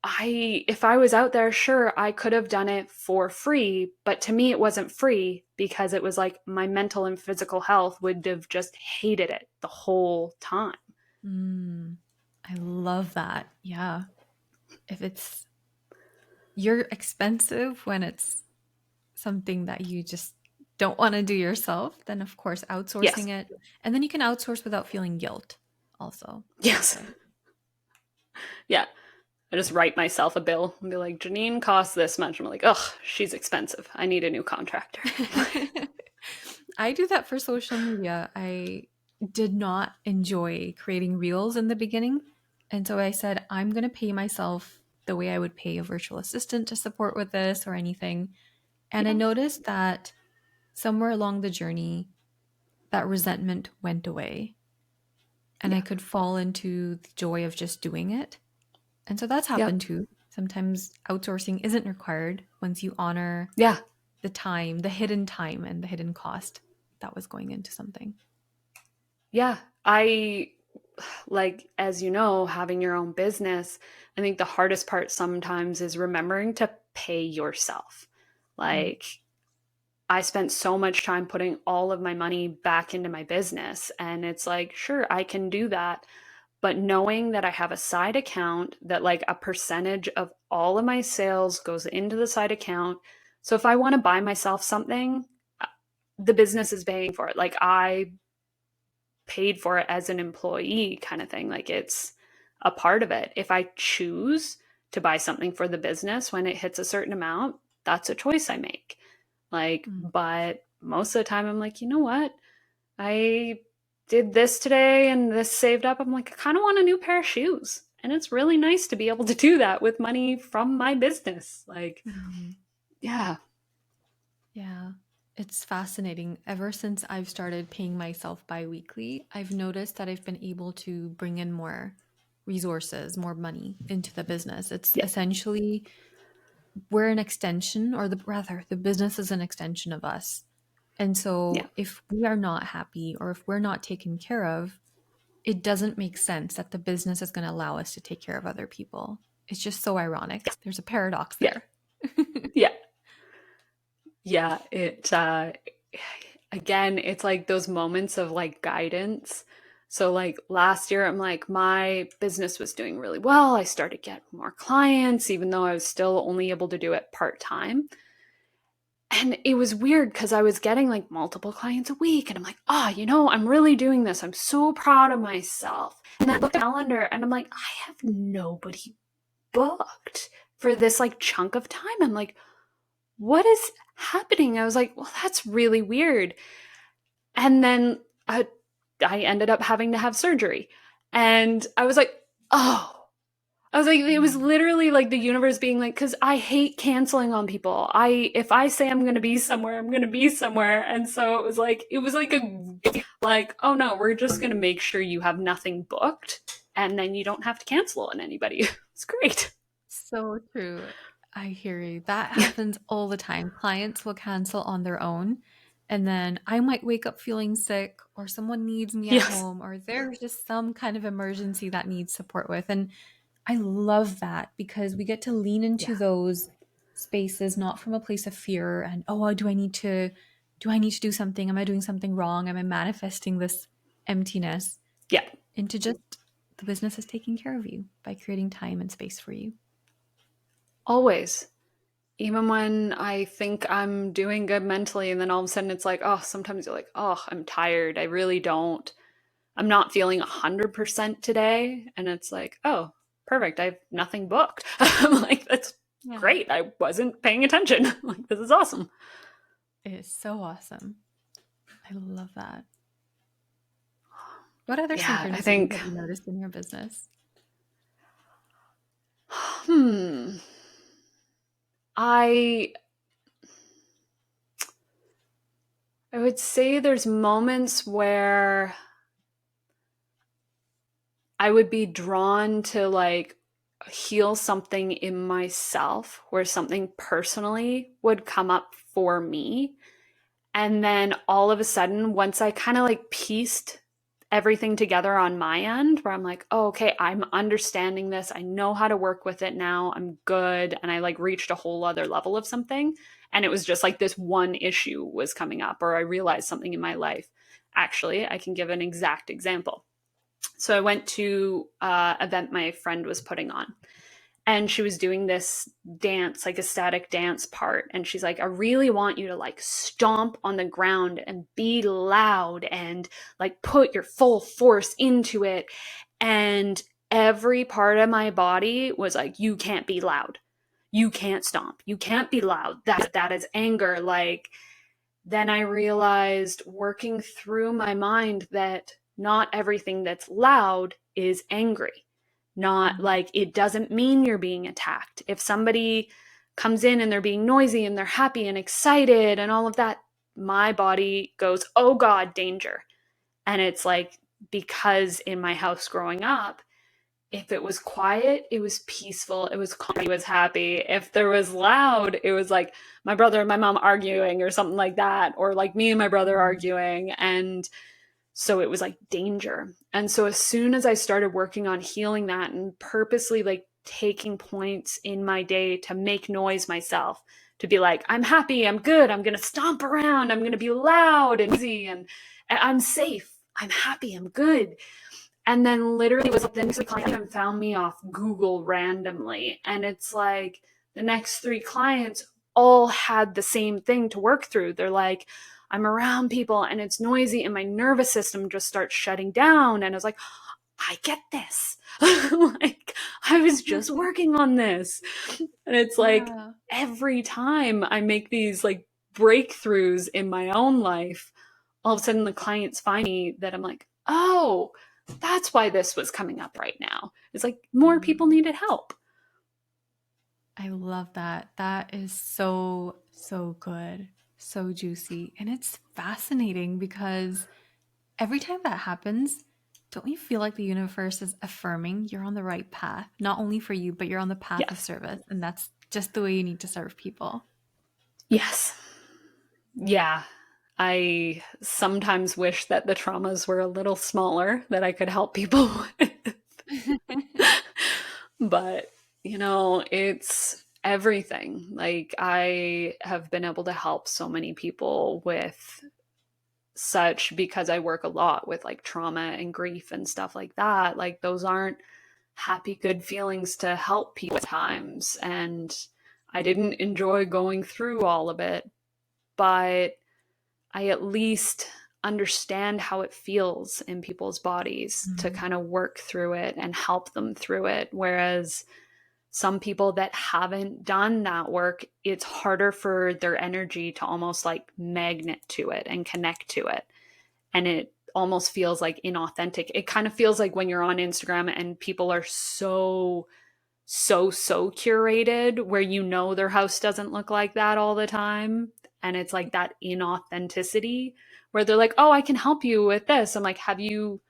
if I was out there, sure, I could have done it for free. But to me, it wasn't free because it was like my mental and physical health would have just hated it the whole time. I love that. Yeah. If you're expensive when it's something that you just don't want to do yourself, then of course outsourcing it. And then you can outsource without feeling guilt also. Yes. Yeah. I just write myself a bill and be like, Janine costs this much. I'm like, ugh, she's expensive. I need a new contractor. I do that for social media. I did not enjoy creating reels in the beginning. And so I said, I'm going to pay myself the way I would pay a virtual assistant to support with this or anything. And I noticed that somewhere along the journey, that resentment went away. And I could fall into the joy of just doing it. And so that's happened too. Sometimes outsourcing isn't required once you honor the time, the hidden time and the hidden cost that was going into something. Yeah. Like, as you know, having your own business, I think the hardest part sometimes is remembering to pay yourself. Like, I spent so much time putting all of my money back into my business. And it's like, sure, I can do that. But knowing that I have a side account that like a percentage of all of my sales goes into the side account. So if I want to buy myself something, the business is paying for it. Like, I paid for it as an employee kind of thing. Like, it's a part of it. If I choose to buy something for the business when it hits a certain amount, that's a choice I make. Like, but most of the time I'm like, you know what? I did this today and this saved up. I'm like, I kind of want a new pair of shoes. And it's really nice to be able to do that with money from my business. Like, yeah. Yeah. It's fascinating. Ever since I've started paying myself bi-weekly, I've noticed that I've been able to bring in more resources, more money into the business. It's Yeah. essentially we're an extension, or the business is an extension of us. And Yeah. so if we are not happy or if we're not taken care of, it doesn't make sense that the business is going to allow us to take care of other people. It's just so ironic. There's a paradox Yeah. there. Yeah. Yeah. Again, it's like those moments of like guidance. So like last year, I'm like, my business was doing really well. I started getting more clients, even though I was still only able to do it part-time. And it was weird because I was getting like multiple clients a week. And I'm like, I'm really doing this. I'm so proud of myself. And I looked at the calendar and I'm like, I have nobody booked for this like chunk of time. I'm like, what is happening? I was like, well, that's really weird. And then I ended up having to have surgery. And I was like, oh, I was like, it was literally like the universe being like, because I hate canceling on people. If I say I'm going to be somewhere, I'm going to be somewhere. And so it was like oh no, we're just going to make sure you have nothing booked and then you don't have to cancel on anybody. It's great. So true. I hear you. That Yeah. happens all the time. Clients will cancel on their own, and then I might wake up feeling sick, or someone needs me at Yes. home, or there's just some kind of emergency that needs support with. And I love that because we get to lean into Yeah. those spaces not from a place of fear and, oh, do I need to do something? Am I doing something wrong? Am I manifesting this emptiness? Yeah. Into just the business is taking care of you by creating time and space for you. Always. Even when I think I'm doing good mentally, and then all of a sudden it's like, oh, sometimes you're like, oh, I'm tired. I really don't. I'm not feeling 100% today. And it's like, oh, perfect. I have nothing booked. I'm like, that's Yeah. great. I wasn't paying attention. Like, this is awesome. It is so awesome. I love that. What other Yeah, I synchronicities think, have you noticed in your business? hmm, I I would say there's moments where I would be drawn to like heal something in myself where something personally would come up for me. And then all of a sudden, once I kind of like pieced everything together on my end, where I'm like, oh, okay, I'm understanding this. I know how to work with it now. I'm good. And I like reached a whole other level of something. And it was just like this one issue was coming up, or I realized something in my life. Actually, I can give an exact example. So I went to an event my friend was putting on, and she was doing this dance, like a static dance part. And she's like, I really want you to like stomp on the ground and be loud and like put your full force into it. And every part of my body was like, you can't be loud. You can't stomp. You can't be loud. That is anger. Like, then I realized working through my mind that not everything that's loud is angry. Not like it doesn't mean you're being attacked. If somebody comes in and they're being noisy and they're happy and excited and all of that, my body goes, oh God, danger. And it's like, because in my house growing up, if it was quiet, it was peaceful, it was calm, it was happy. If there was loud, it was like my brother and my mom arguing or something like that, or like me and my brother arguing. And so it was like danger. And so as soon as I started working on healing that and purposely like taking points in my day to make noise myself, to be like, I'm happy, I'm good, I'm going to stomp around, I'm going to be loud and easy, and I'm safe, I'm happy, I'm good. And then literally it was like the next client found me off Google randomly. And it's like the next 3 clients all had the same thing to work through. They're like, I'm around people and it's noisy and my nervous system just starts shutting down. And I was like, I get this. Like, I was just working on this. And it's like Yeah. every time I make these like breakthroughs in my own life, all of a sudden the clients find me that I'm like, oh, that's why this was coming up right now. It's like more people needed help. I love that. That is so, so good. so juicy. And it's fascinating because every time that happens, don't you feel like the universe is affirming you're on the right path? Not only for you, but you're on the path of Yes. service. And that's just the way you need to serve people. Yes. Yeah. I sometimes wish that the traumas were a little smaller that I could help people with. But, it's everything. Like, I have been able to help so many people with such because I work a lot with like trauma and grief and stuff like that. Like, those aren't happy, good feelings to help people at times. And I didn't enjoy going through all of it, but I at least understand how it feels in people's bodies to kind of work through it and help them through it. Whereas some people that haven't done that work, it's harder for their energy to almost like magnet to it and connect to it. And it almost feels like inauthentic. It kind of feels like when you're on Instagram and people are so curated, where their house doesn't look like that all the time. And it's like that inauthenticity where they're like, oh, I can help you with this. I'm like, have you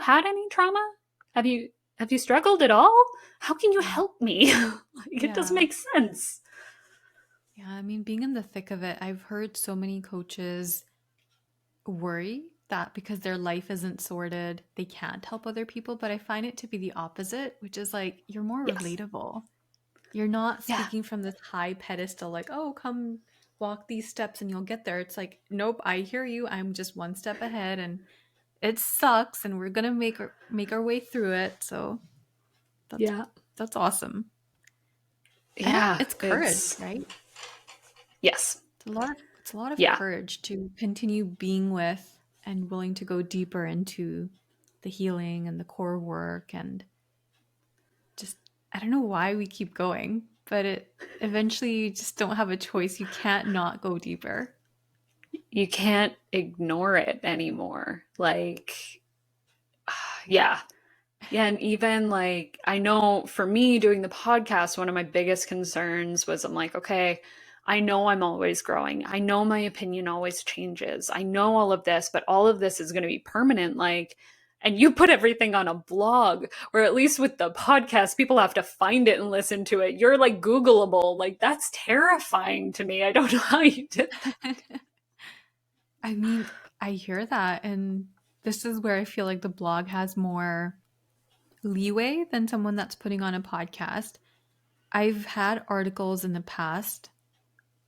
had any trauma? Have you struggled at all? How can you help me? Like, it doesn't Yeah. make sense. Yeah. I mean, being in the thick of it, I've heard so many coaches worry that because their life isn't sorted, they can't help other people. But I find it to be the opposite, which is like you're more Yes. relatable. You're not Yeah. speaking from this high pedestal, like, oh, come walk these steps and you'll get there. It's like, nope, I hear you. I'm just one step ahead and it sucks and we're gonna make our way through it. So that's Yeah. that's awesome. And Yeah. it's courage, It's right? yes. It's a lot of Yeah. courage to continue being with and willing to go deeper into the healing and the core work and just I don't know why we keep going, but it eventually you just don't have a choice. You can't not go deeper. You can't ignore it anymore. Like, yeah. Yeah, and even like, I know for me doing the podcast, one of my biggest concerns was I'm like, okay, I know I'm always growing. I know my opinion always changes. I know all of this, but all of this is going to be permanent. Like, and you put everything on a blog, or at least with the podcast, people have to find it and listen to it. You're like Googleable. Like, that's terrifying to me. I don't know how you did that. I mean, I hear that, and this is where I feel like the blog has more leeway than someone that's putting on a podcast. I've had articles in the past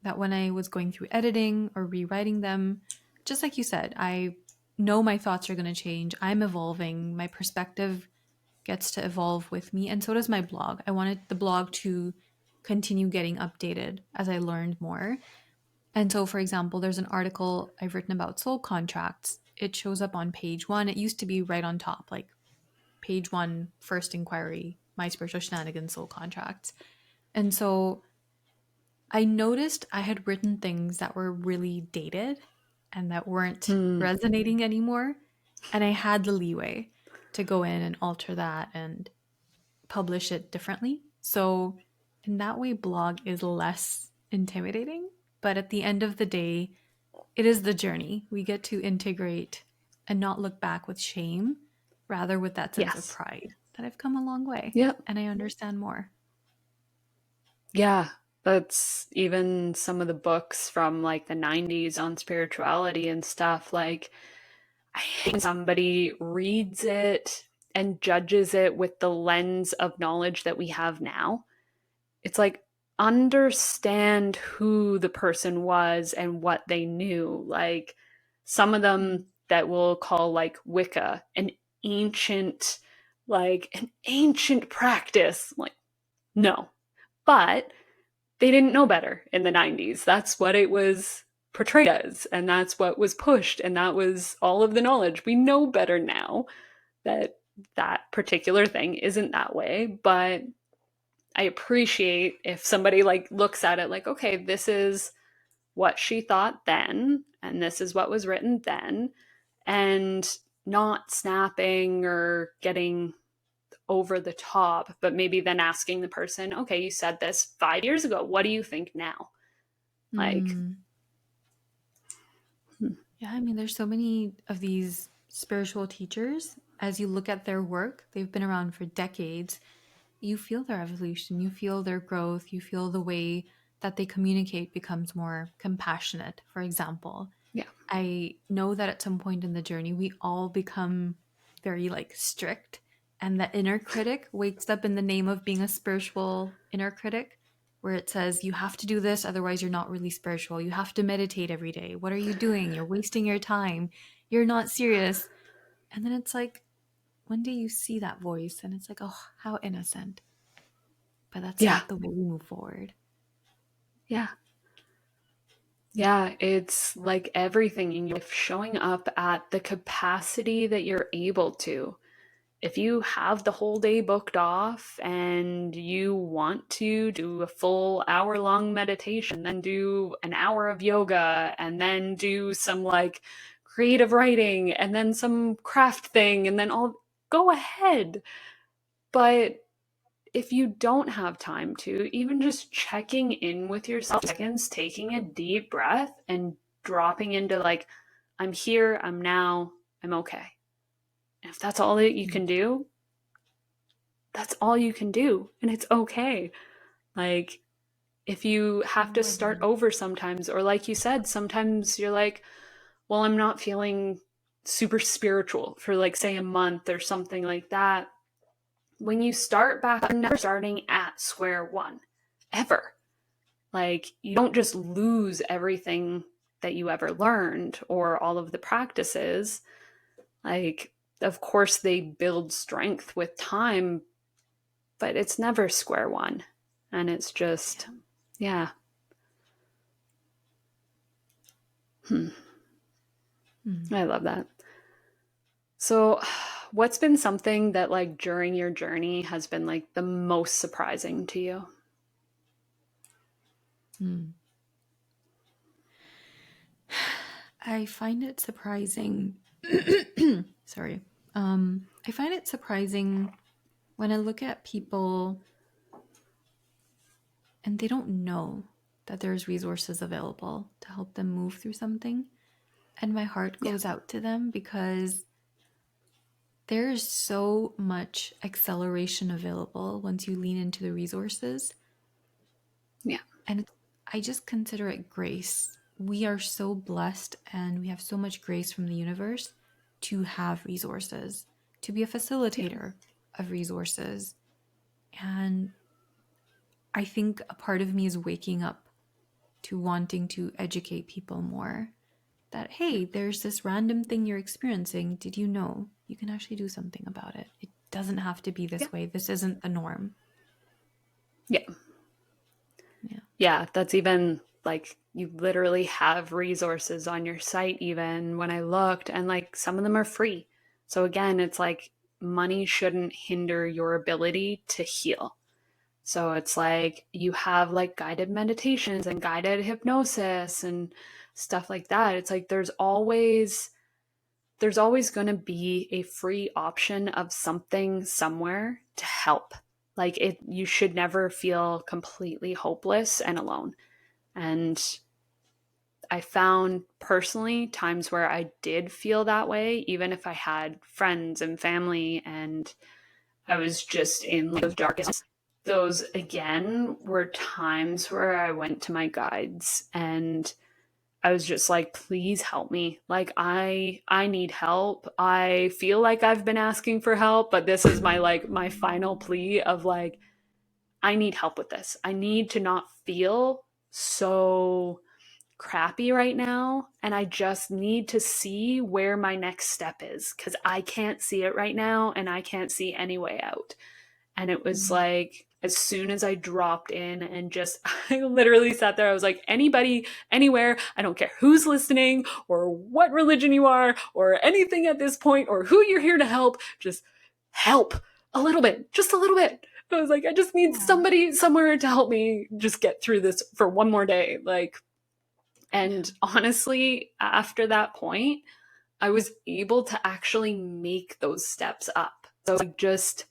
that when I was going through editing or rewriting them, just like you said, I know my thoughts are going to change. I'm evolving. My perspective gets to evolve with me, and so does my blog. I wanted the blog to continue getting updated as I learned more. And so, for example, there's an article I've written about soul contracts. It shows up on page one. It used to be right on top, like page one, first inquiry, my spiritual shenanigans, soul contracts. And so I noticed I had written things that were really dated and that weren't Hmm. resonating anymore. And I had the leeway to go in and alter that and publish it differently. So, in that way, blog is less intimidating. But at the end of the day, it is the journey. We get to integrate and not look back with shame, rather with that sense of Yes. pride that I've come a long way Yep. and I understand more. Yeah, that's even some of the books from like the 90s on spirituality and stuff. Like, I hate when somebody reads it and judges it with the lens of knowledge that we have now. It's like, understand who the person was and what they knew. Like, some of them that we'll call like Wicca, ancient, an ancient practice. Like, no. But they didn't know better in the 90s. That's what it was portrayed as, and that's what was pushed, and that was all of the knowledge. We know better now that that particular thing isn't that way, but I appreciate if somebody like looks at it like, okay, this is what she thought then, and this is what was written then, and not snapping or getting over the top, but maybe then asking the person, okay, you said this 5 years ago. What do you think now? Like, Mm. Yeah, I mean, there's so many of these spiritual teachers. As you look at their work, they've been around for decades. You feel their evolution, you feel their growth, you feel the way that they communicate becomes more compassionate, for example. Yeah. I know that at some point in the journey, we all become very like strict, and the inner critic wakes up in the name of being a spiritual inner critic, where it says, you have to do this, otherwise you're not really spiritual. You have to meditate every day. What are you doing? You're wasting your time. You're not serious. And then it's like, one day you see that voice and it's like, oh, how innocent. But that's Yeah. not the way we move forward. Yeah. Yeah, it's like everything in your life showing up at the capacity that you're able to. If you have the whole day booked off and you want to do a full hour-long meditation, then do an hour of yoga, and then do some like creative writing, and then some craft thing, and then all, go ahead. But if you don't have time to, even just checking in with yourself, seconds, taking a deep breath and dropping into like, I'm here, I'm now, I'm okay. And if that's all that you can do, that's all you can do. And it's okay. Like, if you have to start over sometimes, or like you said, sometimes you're like, well, I'm not feeling super spiritual for like, say, a month or something like that. When you start back, I'm never starting at square one, ever. Like, you don't just lose everything that you ever learned or all of the practices. Like, of course, they build strength with time, but it's never square one. And it's just, yeah. I love that. So, what's been something that, like, during your journey has been, like, the most surprising to you? I find it surprising. Sorry. I find it surprising when I look at people and they don't know that there's resources available to help them move through something. And my heart goes out to them because there's so much acceleration available once you lean into the resources. Yeah. And I just consider it grace. We are so blessed and we have so much grace from the universe to have resources, to be a facilitator of resources. And I think a part of me is waking up to wanting to educate people more that, hey, there's this random thing you're experiencing. Did you know you can actually do something about it? It doesn't have to be this way. This isn't the norm. Yeah. Yeah, that's even like, you literally have resources on your site even when I looked, and like some of them are free. So again, it's like money shouldn't hinder your ability to heal. So it's like you have like guided meditations and guided hypnosis and stuff like that. It's like there's always going to be a free option of something somewhere to help. Like, you should never feel completely hopeless and alone. And I found personally times where I did feel that way, even if I had friends and family and I was just in like the darkest. Those again were times where I went to my guides and I was just like, please help me. Like, I need help. I feel like I've been asking for help, but this is my final plea of like, I need help with this. I need to not feel so crappy right now, and I just need to see where my next step is, because I can't see it right now and I can't see any way out. And it was like, as soon as I dropped in and just, I literally sat there, I was like, anybody, anywhere, I don't care who's listening or what religion you are or anything at this point or who you're here to help, just help a little bit, just a little bit. I was like, I just need somebody somewhere to help me just get through this for one more day. Like, and honestly, after that point, I was able to actually make those steps up. So just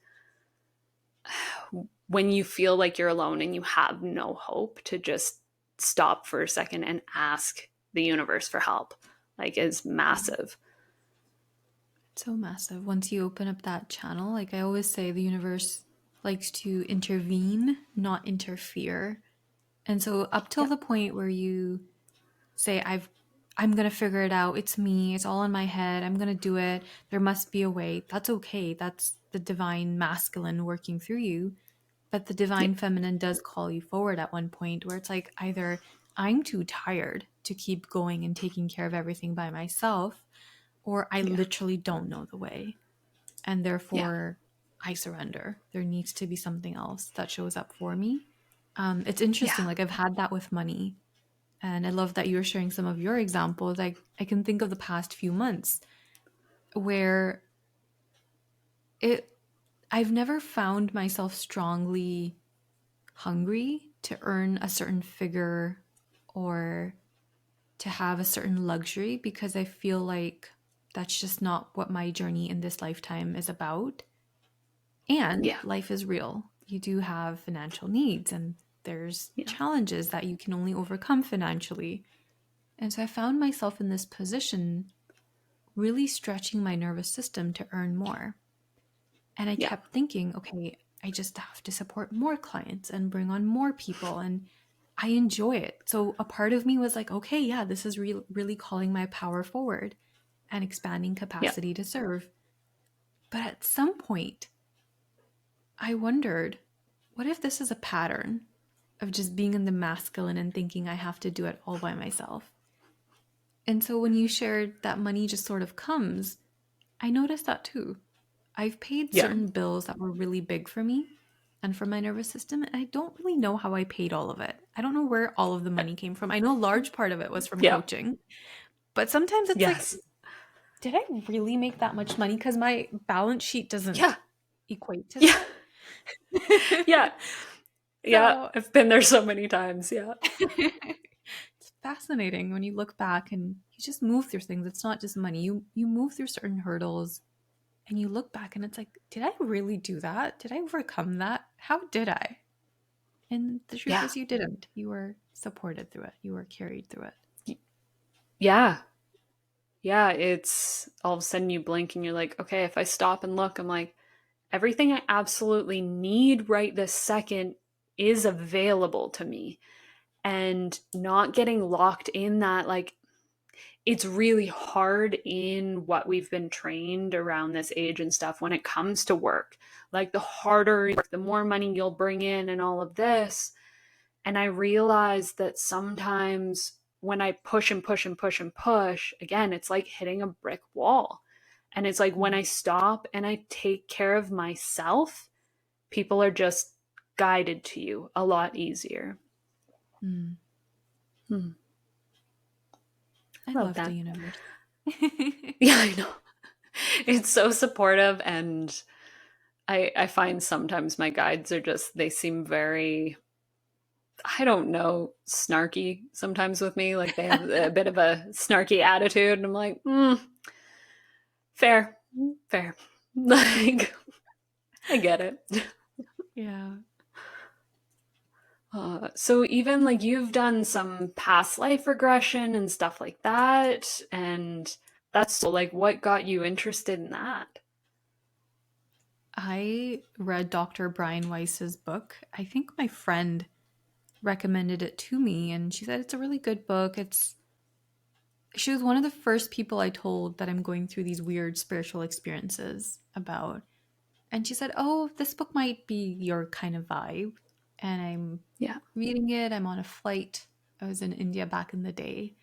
when you feel like you're alone and you have no hope, to just stop for a second and ask the universe for help. like is massive. So massive. Once you open up that channel, like I always say, the universe likes to intervene, not interfere. And so up till the point where you say, I'm going to figure it out. It's me. It's all in my head. I'm going to do it. There must be a way. That's okay. That's the divine masculine working through you. But the divine feminine does call you forward at one point where it's like either I'm too tired to keep going and taking care of everything by myself, or I literally don't know the way. And therefore I surrender. There needs to be something else that shows up for me. It's interesting. Like I've had that with money. And I love that you were sharing some of your examples. I can think of the past few months where I've never found myself strongly hungry to earn a certain figure or to have a certain luxury, because I feel like that's just not what my journey in this lifetime is about. And life is real. You do have financial needs, and there's challenges that you can only overcome financially. And so I found myself in this position really stretching my nervous system to earn more. And I kept thinking, okay, I just have to support more clients and bring on more people, and I enjoy it. So a part of me was like, okay, yeah, this is really calling my power forward and expanding capacity to serve. But at some point, I wondered, what if this is a pattern of just being in the masculine and thinking I have to do it all by myself? And so when you shared that money just sort of comes, I noticed that too. I've paid certain bills that were really big for me and for my nervous system, and I don't really know how I paid all of it. I don't know where all of the money came from. I know a large part of it was from coaching, but sometimes it's like, did I really make that much money? Because my balance sheet doesn't equate to that. I've been there so many times. It's fascinating when you look back and you just move through things. It's not just money. You move through certain hurdles and you look back and it's like, did I really do that? Did I overcome that? How did I? And the truth is you didn't. You were supported through it. You were carried through it. It's all of a sudden you blink and you're like, okay, if I stop and look, I'm like, everything I absolutely need right this second is available to me. And not getting locked in that, like, it's really hard in what we've been trained around this age and stuff when it comes to work. Like, the harder you work, the more money you'll bring in and all of this. And I realized that sometimes when I push and push and push and push, again, it's like hitting a brick wall. And it's like when I stop and I take care of myself, people are just guided to you a lot easier. I love that. The universe. I know. It's so supportive, and I find sometimes my guides are just, they seem very, I don't know, snarky sometimes with me. Like, they have a bit of a snarky attitude, and I'm like, fair. Like, I get it. So even like you've done some past life regression and stuff like that, and that's so, like, what got you interested in that? I read Dr. Brian Weiss's book. I think my friend recommended it to me, and she said it's a really good book. She was one of the first people I told that I'm going through these weird spiritual experiences about. And she said, oh, this book might be your kind of vibe. And I'm reading it. I'm on a flight. I was in India back in the day.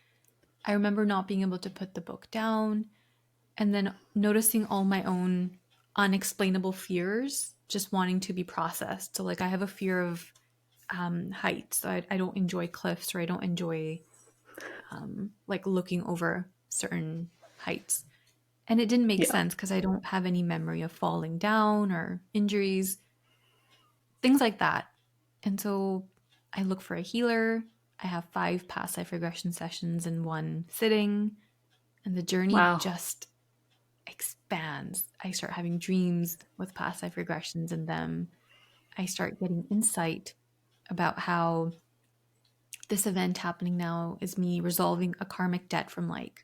I remember not being able to put the book down and then noticing all my own unexplainable fears just wanting to be processed. So like I have a fear of heights. I don't enjoy cliffs, or I don't enjoy like looking over certain heights. And it didn't make sense because I don't have any memory of falling down or injuries, things like that. And so I look for a healer. I have 5 past life regression sessions in one sitting, and the journey just expands. I start having dreams with past life regressions in them. I start getting insight about how this event happening now is me resolving a karmic debt from like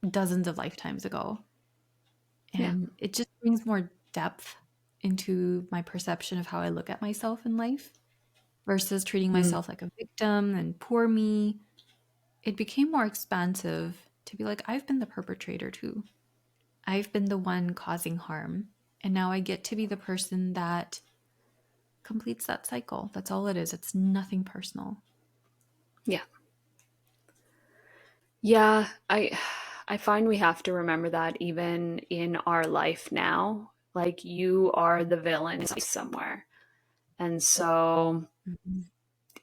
dozens of lifetimes ago. Yeah. And it just brings more depth into my perception of how I look at myself in life versus treating Mm. myself like a victim and poor me. It became more expansive to be like, I've been the perpetrator too. I've been the one causing harm. And now I get to be the person that completes that cycle. That's all it is. It's nothing personal. Yeah. Yeah, I find we have to remember that even in our life now, like you are the villain somewhere. And so Mhm.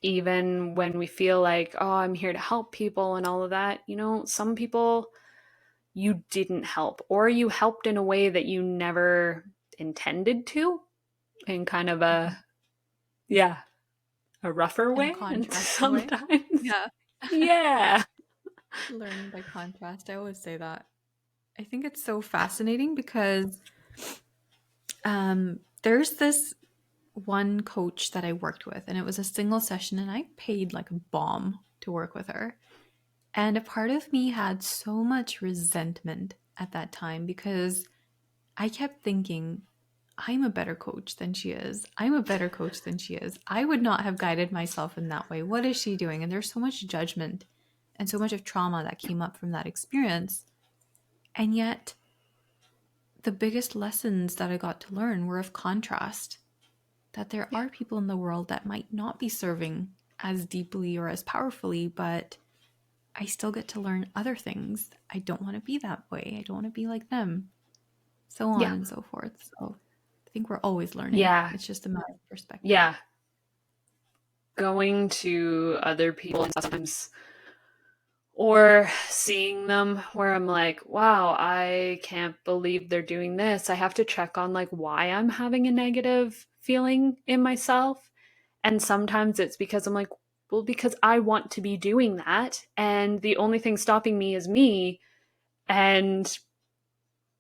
even when we feel like, oh, I'm here to help people and all of that, some people you didn't help, or you helped in a way that you never intended to, in kind of Mhm. yeah, a rougher In a way. And contrasting way. sometimes, Yeah. yeah. Learning by contrast. I always say that. I think it's so fascinating because there's this one coach that I worked with, and it was a single session, and I paid like a bomb to work with her. And a part of me had so much resentment at that time because I kept thinking, I'm a better coach than she is. I'm a better coach than she is. I would not have guided myself in that way. What is she doing? And there's so much judgment and so much of trauma that came up from that experience. And yet, the biggest lessons that I got to learn were of contrast, that there Yeah. are people in the world that might not be serving as deeply or as powerfully, but I still get to learn other things. I don't want to be that way. I don't want to be like them, so on Yeah. and so forth. So I think we're always learning. Yeah. It's just a matter of perspective. Yeah. Going to other people sometimes, or seeing them where I'm like, wow, I can't believe they're doing this. I have to check on like why I'm having a negative feeling in myself. And sometimes it's because I'm like, well, because I want to be doing that. And the only thing stopping me is me. And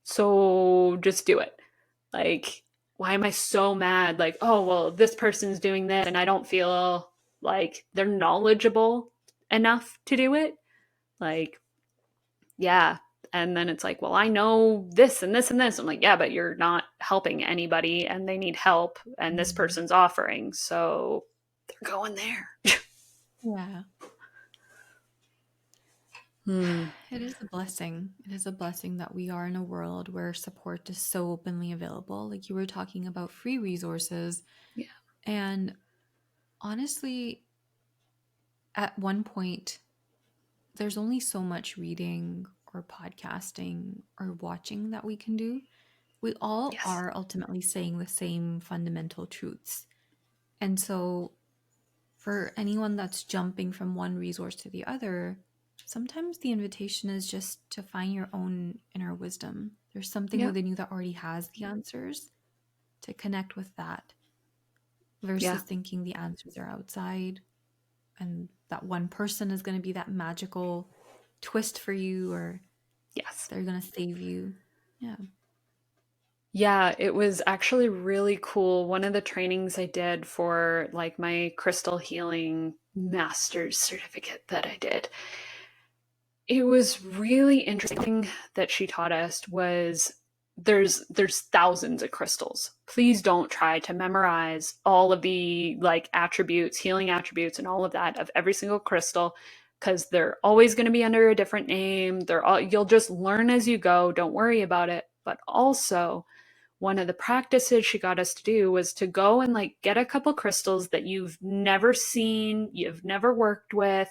so just do it. Like, why am I so mad? Like, oh, well, this person's doing this and I don't feel like they're knowledgeable enough to do it. Like, yeah. And then it's like, well, I know this and this and this. I'm like, yeah, but you're not helping anybody and they need help and this Mhm. person's offering. So they're going there. Yeah. Hmm. It is a blessing. It is a blessing that we are in a world where support is so openly available. Like you were talking about free resources. Yeah. And honestly, at one point, there's only so much reading or podcasting or watching that we can do. We all Yes. are ultimately saying the same fundamental truths. And so, for anyone that's jumping from one resource to the other, sometimes the invitation is just to find your own inner wisdom. There's something Yeah. within you that already has the answers, to connect with that Yeah. versus thinking the answers are outside and that one person is going to be that magical twist for you or Yes. they're going to save you. Yeah. Yeah, it was actually really cool. One of the trainings I did for like my crystal healing master's certificate that I did, it was really interesting that she taught us was there's thousands of crystals. Please don't try to memorize all of the like attributes, healing attributes and all of that of every single crystal because they're always going to be under a different name. You'll just learn as you go. Don't worry about it. But also one of the practices she got us to do was to go and like get a couple crystals that you've never seen, you've never worked with,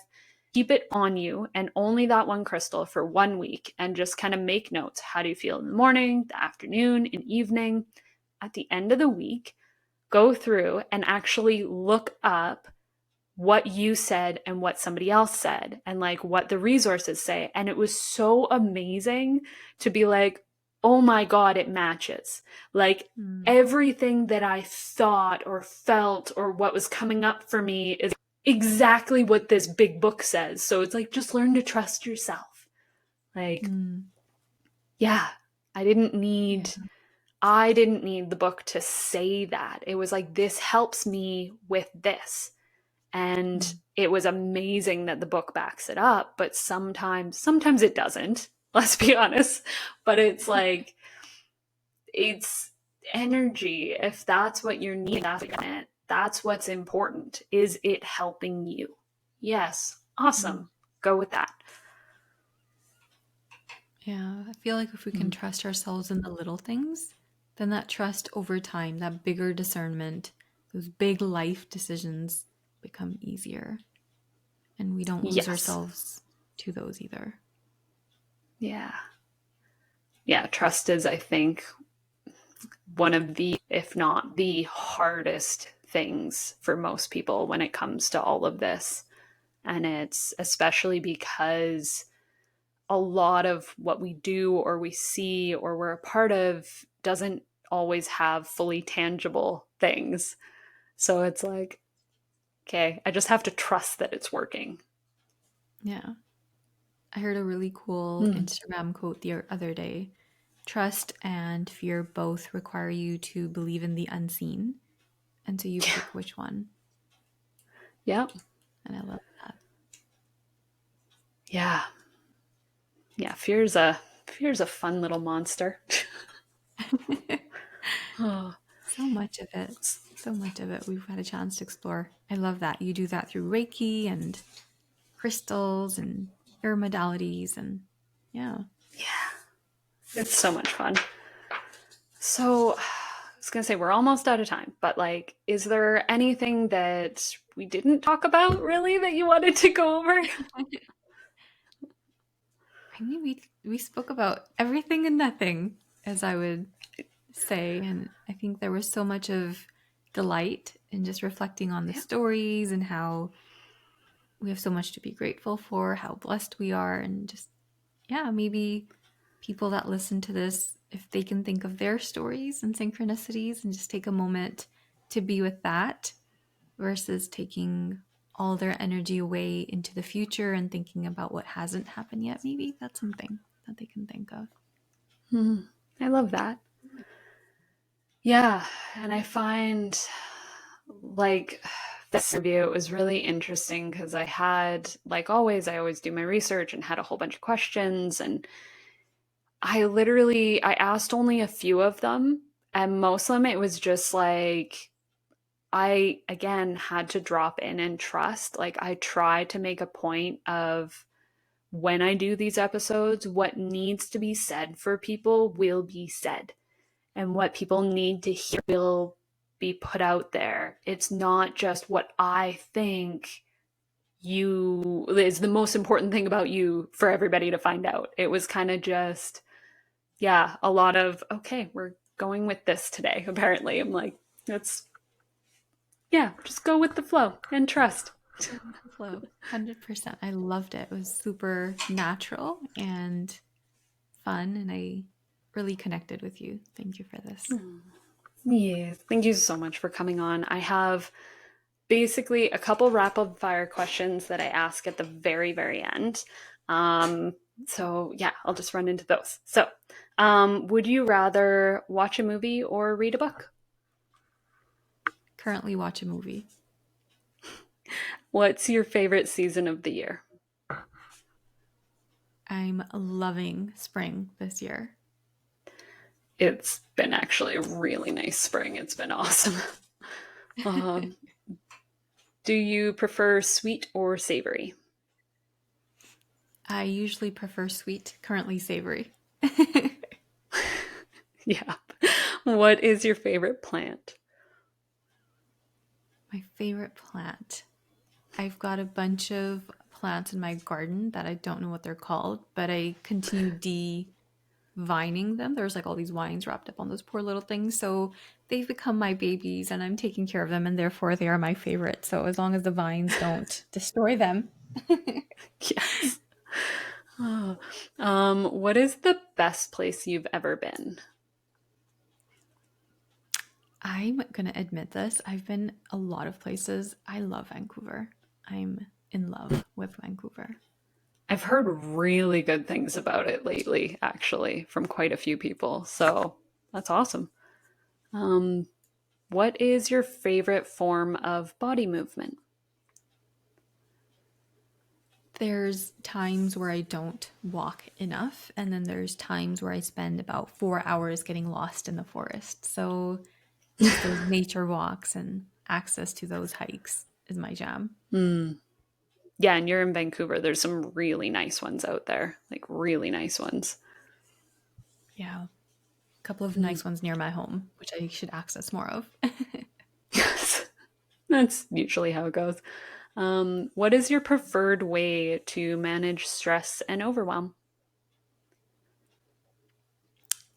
keep it on you and only that one crystal for 1 week and just kind of make notes. How do you feel in the morning, the afternoon, and evening? At the end of the week, go through and actually look up what you said and what somebody else said and like what the resources say. And it was so amazing to be like, oh my God, it matches. Like Mm. everything that I thought or felt or what was coming up for me is exactly what this big book says. So it's like, just learn to trust yourself. Like, Mm. yeah, I didn't Yeah. need I didn't need the book to say that. It was like, this helps me with this. And Mm. it was amazing that the book backs it up, but sometimes it doesn't. let's be honest. But it's like, it's energy. If that's what you're needing, that's what's important. Is it helping you? Yes. Awesome. Go with that. Yeah, I feel like if we can trust ourselves in the little things, then that trust over time, that bigger discernment, those big life decisions become easier. And we don't lose Yes. ourselves to those either. Yeah. Yeah. Trust is, I think, one of the, if not the hardest things for most people when it comes to all of this. And it's especially because a lot of what we do or we see or we're a part of doesn't always have fully tangible things. So it's like, okay, I just have to trust that it's working. Yeah. I heard a really cool Instagram quote the other day. Trust and fear both require you to believe in the unseen. And so you pick which one. Yeah. And I love that. Yeah. Yeah. Fear's a fun little monster. Oh. So much of it. So much of it we've had a chance to explore. I love that. You do that through Reiki and crystals and air modalities and yeah. It's so much fun. So I was going to say, we're almost out of time, but like, is there anything that we didn't talk about really that you wanted to go over? I mean, we spoke about everything and nothing, as I would say, and I think there was so much of delight in just reflecting on the stories and how we have so much to be grateful for, how blessed we are, and just maybe people that listen to this, if they can think of their stories and synchronicities and just take a moment to be with that versus taking all their energy away into the future and thinking about what hasn't happened yet, maybe that's something that they can think of. I love that. Yeah. And I find like this interview was really interesting because I had, like always, I always do my research and had a whole bunch of questions. And I asked only a few of them. And most of them, it was just like, I, again, had to drop in and trust. Like, I try to make a point of when I do these episodes, what needs to be said for people will be said. And what people need to hear will be put out there. It's not just what I think you is the most important thing about you for everybody to find out. It was kind of just, yeah, a lot of, okay, we're going with this today, apparently. I'm like, that's, yeah, just go with the flow and trust. Flow, 100%. I loved it. It was super natural and fun, and I really connected with you. Thank you for this. Yes, thank you so much for coming on. I have basically a couple rapid fire questions that I ask at the very, very end. So yeah, I'll just run into those. So, would you rather watch a movie or read a book? Currently watch a movie. What's your favorite season of the year? I'm loving spring this year. It's been actually a really nice spring. It's been awesome. Do you prefer sweet or savory? I usually prefer sweet, currently savory. Yeah. What is your favorite plant? My favorite plant. I've got a bunch of plants in my garden that I don't know what they're called, but I continue de-vining them. There's like all these vines wrapped up on those poor little things. So they've become my babies and I'm taking care of them and therefore they are my favorite. So as long as the vines don't destroy them. Yes. What is the best place you've ever been? I'm going to admit this. I've been a lot of places. I love Vancouver. I'm in love with Vancouver. I've heard really good things about it lately, actually, from quite a few people. So that's awesome. What is your favorite form of body movement? There's times where I don't walk enough, and then there's times where I spend about 4 hours getting lost in the forest. So just those nature walks and access to those hikes is my jam. Yeah, and you're in Vancouver. There's some really nice ones out there, like really nice ones. Yeah. A couple of nice ones near my home, which I should access more of. Yes, that's usually how it goes. What is your preferred way to manage stress and overwhelm?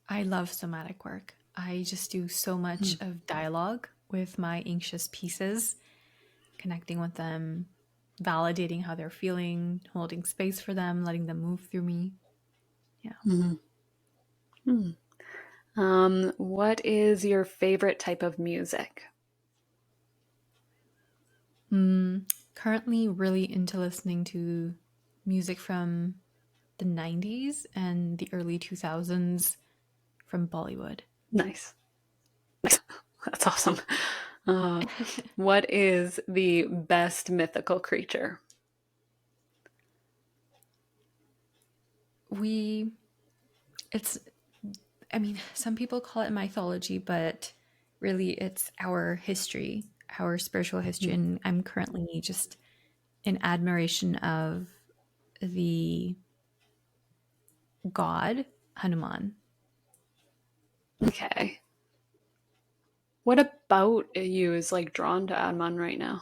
I love somatic work. I just do so much of dialogue with my anxious pieces, connecting with them, validating how they're feeling, holding space for them, letting them move through me. Yeah. What is your favorite type of music? Currently really into listening to music from the 90s and the early 2000s from Bollywood. Nice. That's awesome. What is the best mythical creature? Some people call it mythology, but really it's our history, our spiritual history. And I'm currently just in admiration of the god Hanuman. Okay. What about you is like drawn to Adman right now?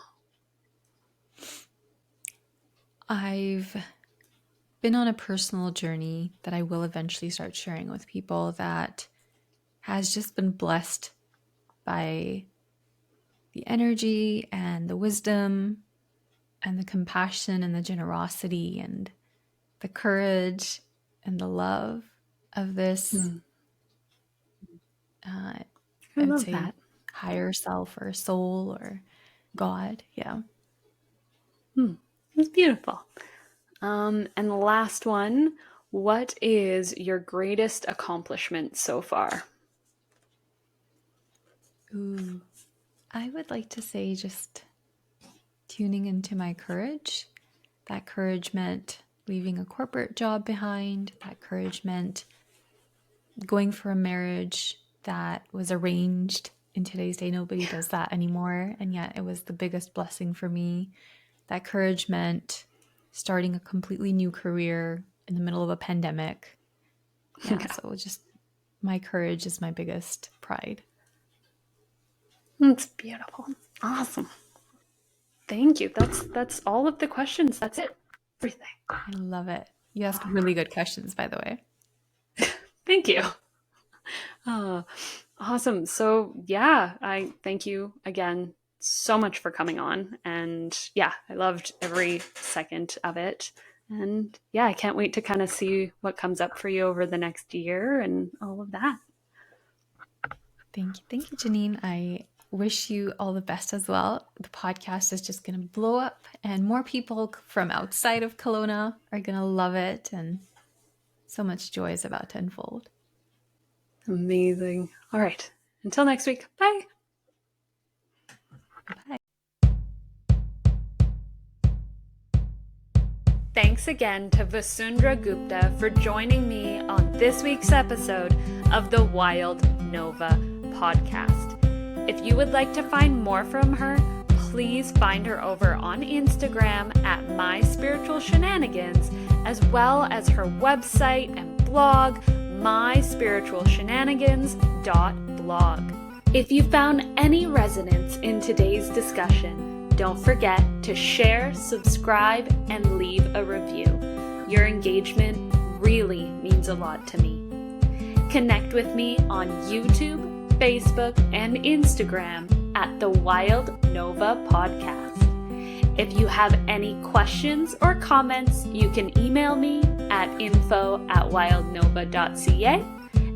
I've been on a personal journey that I will eventually start sharing with people that has just been blessed by the energy and the wisdom and the compassion and the generosity and the courage and the love of this I would say that. higher self or soul or God. Yeah. It's beautiful. And the last one, what is your greatest accomplishment so far? Ooh, I would like to say just tuning into my courage. That courage meant leaving a corporate job behind. That courage meant going for a marriage that was arranged. In today's day, nobody does that anymore. And yet it was the biggest blessing for me. That courage meant starting a completely new career in the middle of a pandemic. Yeah. So just my courage is my biggest pride. It's beautiful. Awesome. Thank you. That's all of the questions. That's it. Everything. I love it. You ask really good questions, by the way. Thank you. Awesome. So yeah, I thank you again so much for coming on. And yeah, I loved every second of it. And yeah, I can't wait to kind of see what comes up for you over the next year and all of that. Thank you. Thank you, Janine. I wish you all the best as well. The podcast is just going to blow up and more people from outside of Kelowna are going to love it. And so much joy is about to unfold. Amazing. All right. Until next week. Bye. Bye. Thanks again to Vasundhra Gupta for joining me on this week's episode of the Wild Nova podcast. If you would like to find more from her, please find her over on Instagram at My Spiritual Shenanigans, as well as her website and blog, myspiritualshenanigans.blog. If you found any resonance in today's discussion, don't forget to share, subscribe, and leave a review. Your engagement really means a lot to me. Connect with me on YouTube, Facebook, and Instagram at the Wild Nova Podcast. If you have any questions or comments, you can email me at info@wildnova.ca.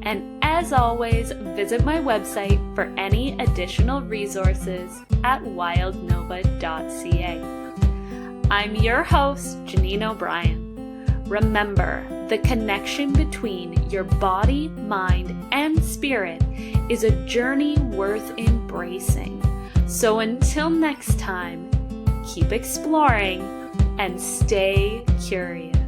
And as always, visit my website for any additional resources at wildnova.ca. I'm your host, Janine O'Brien. Remember, the connection between your body, mind, and spirit is a journey worth embracing. So until next time, keep exploring and stay curious.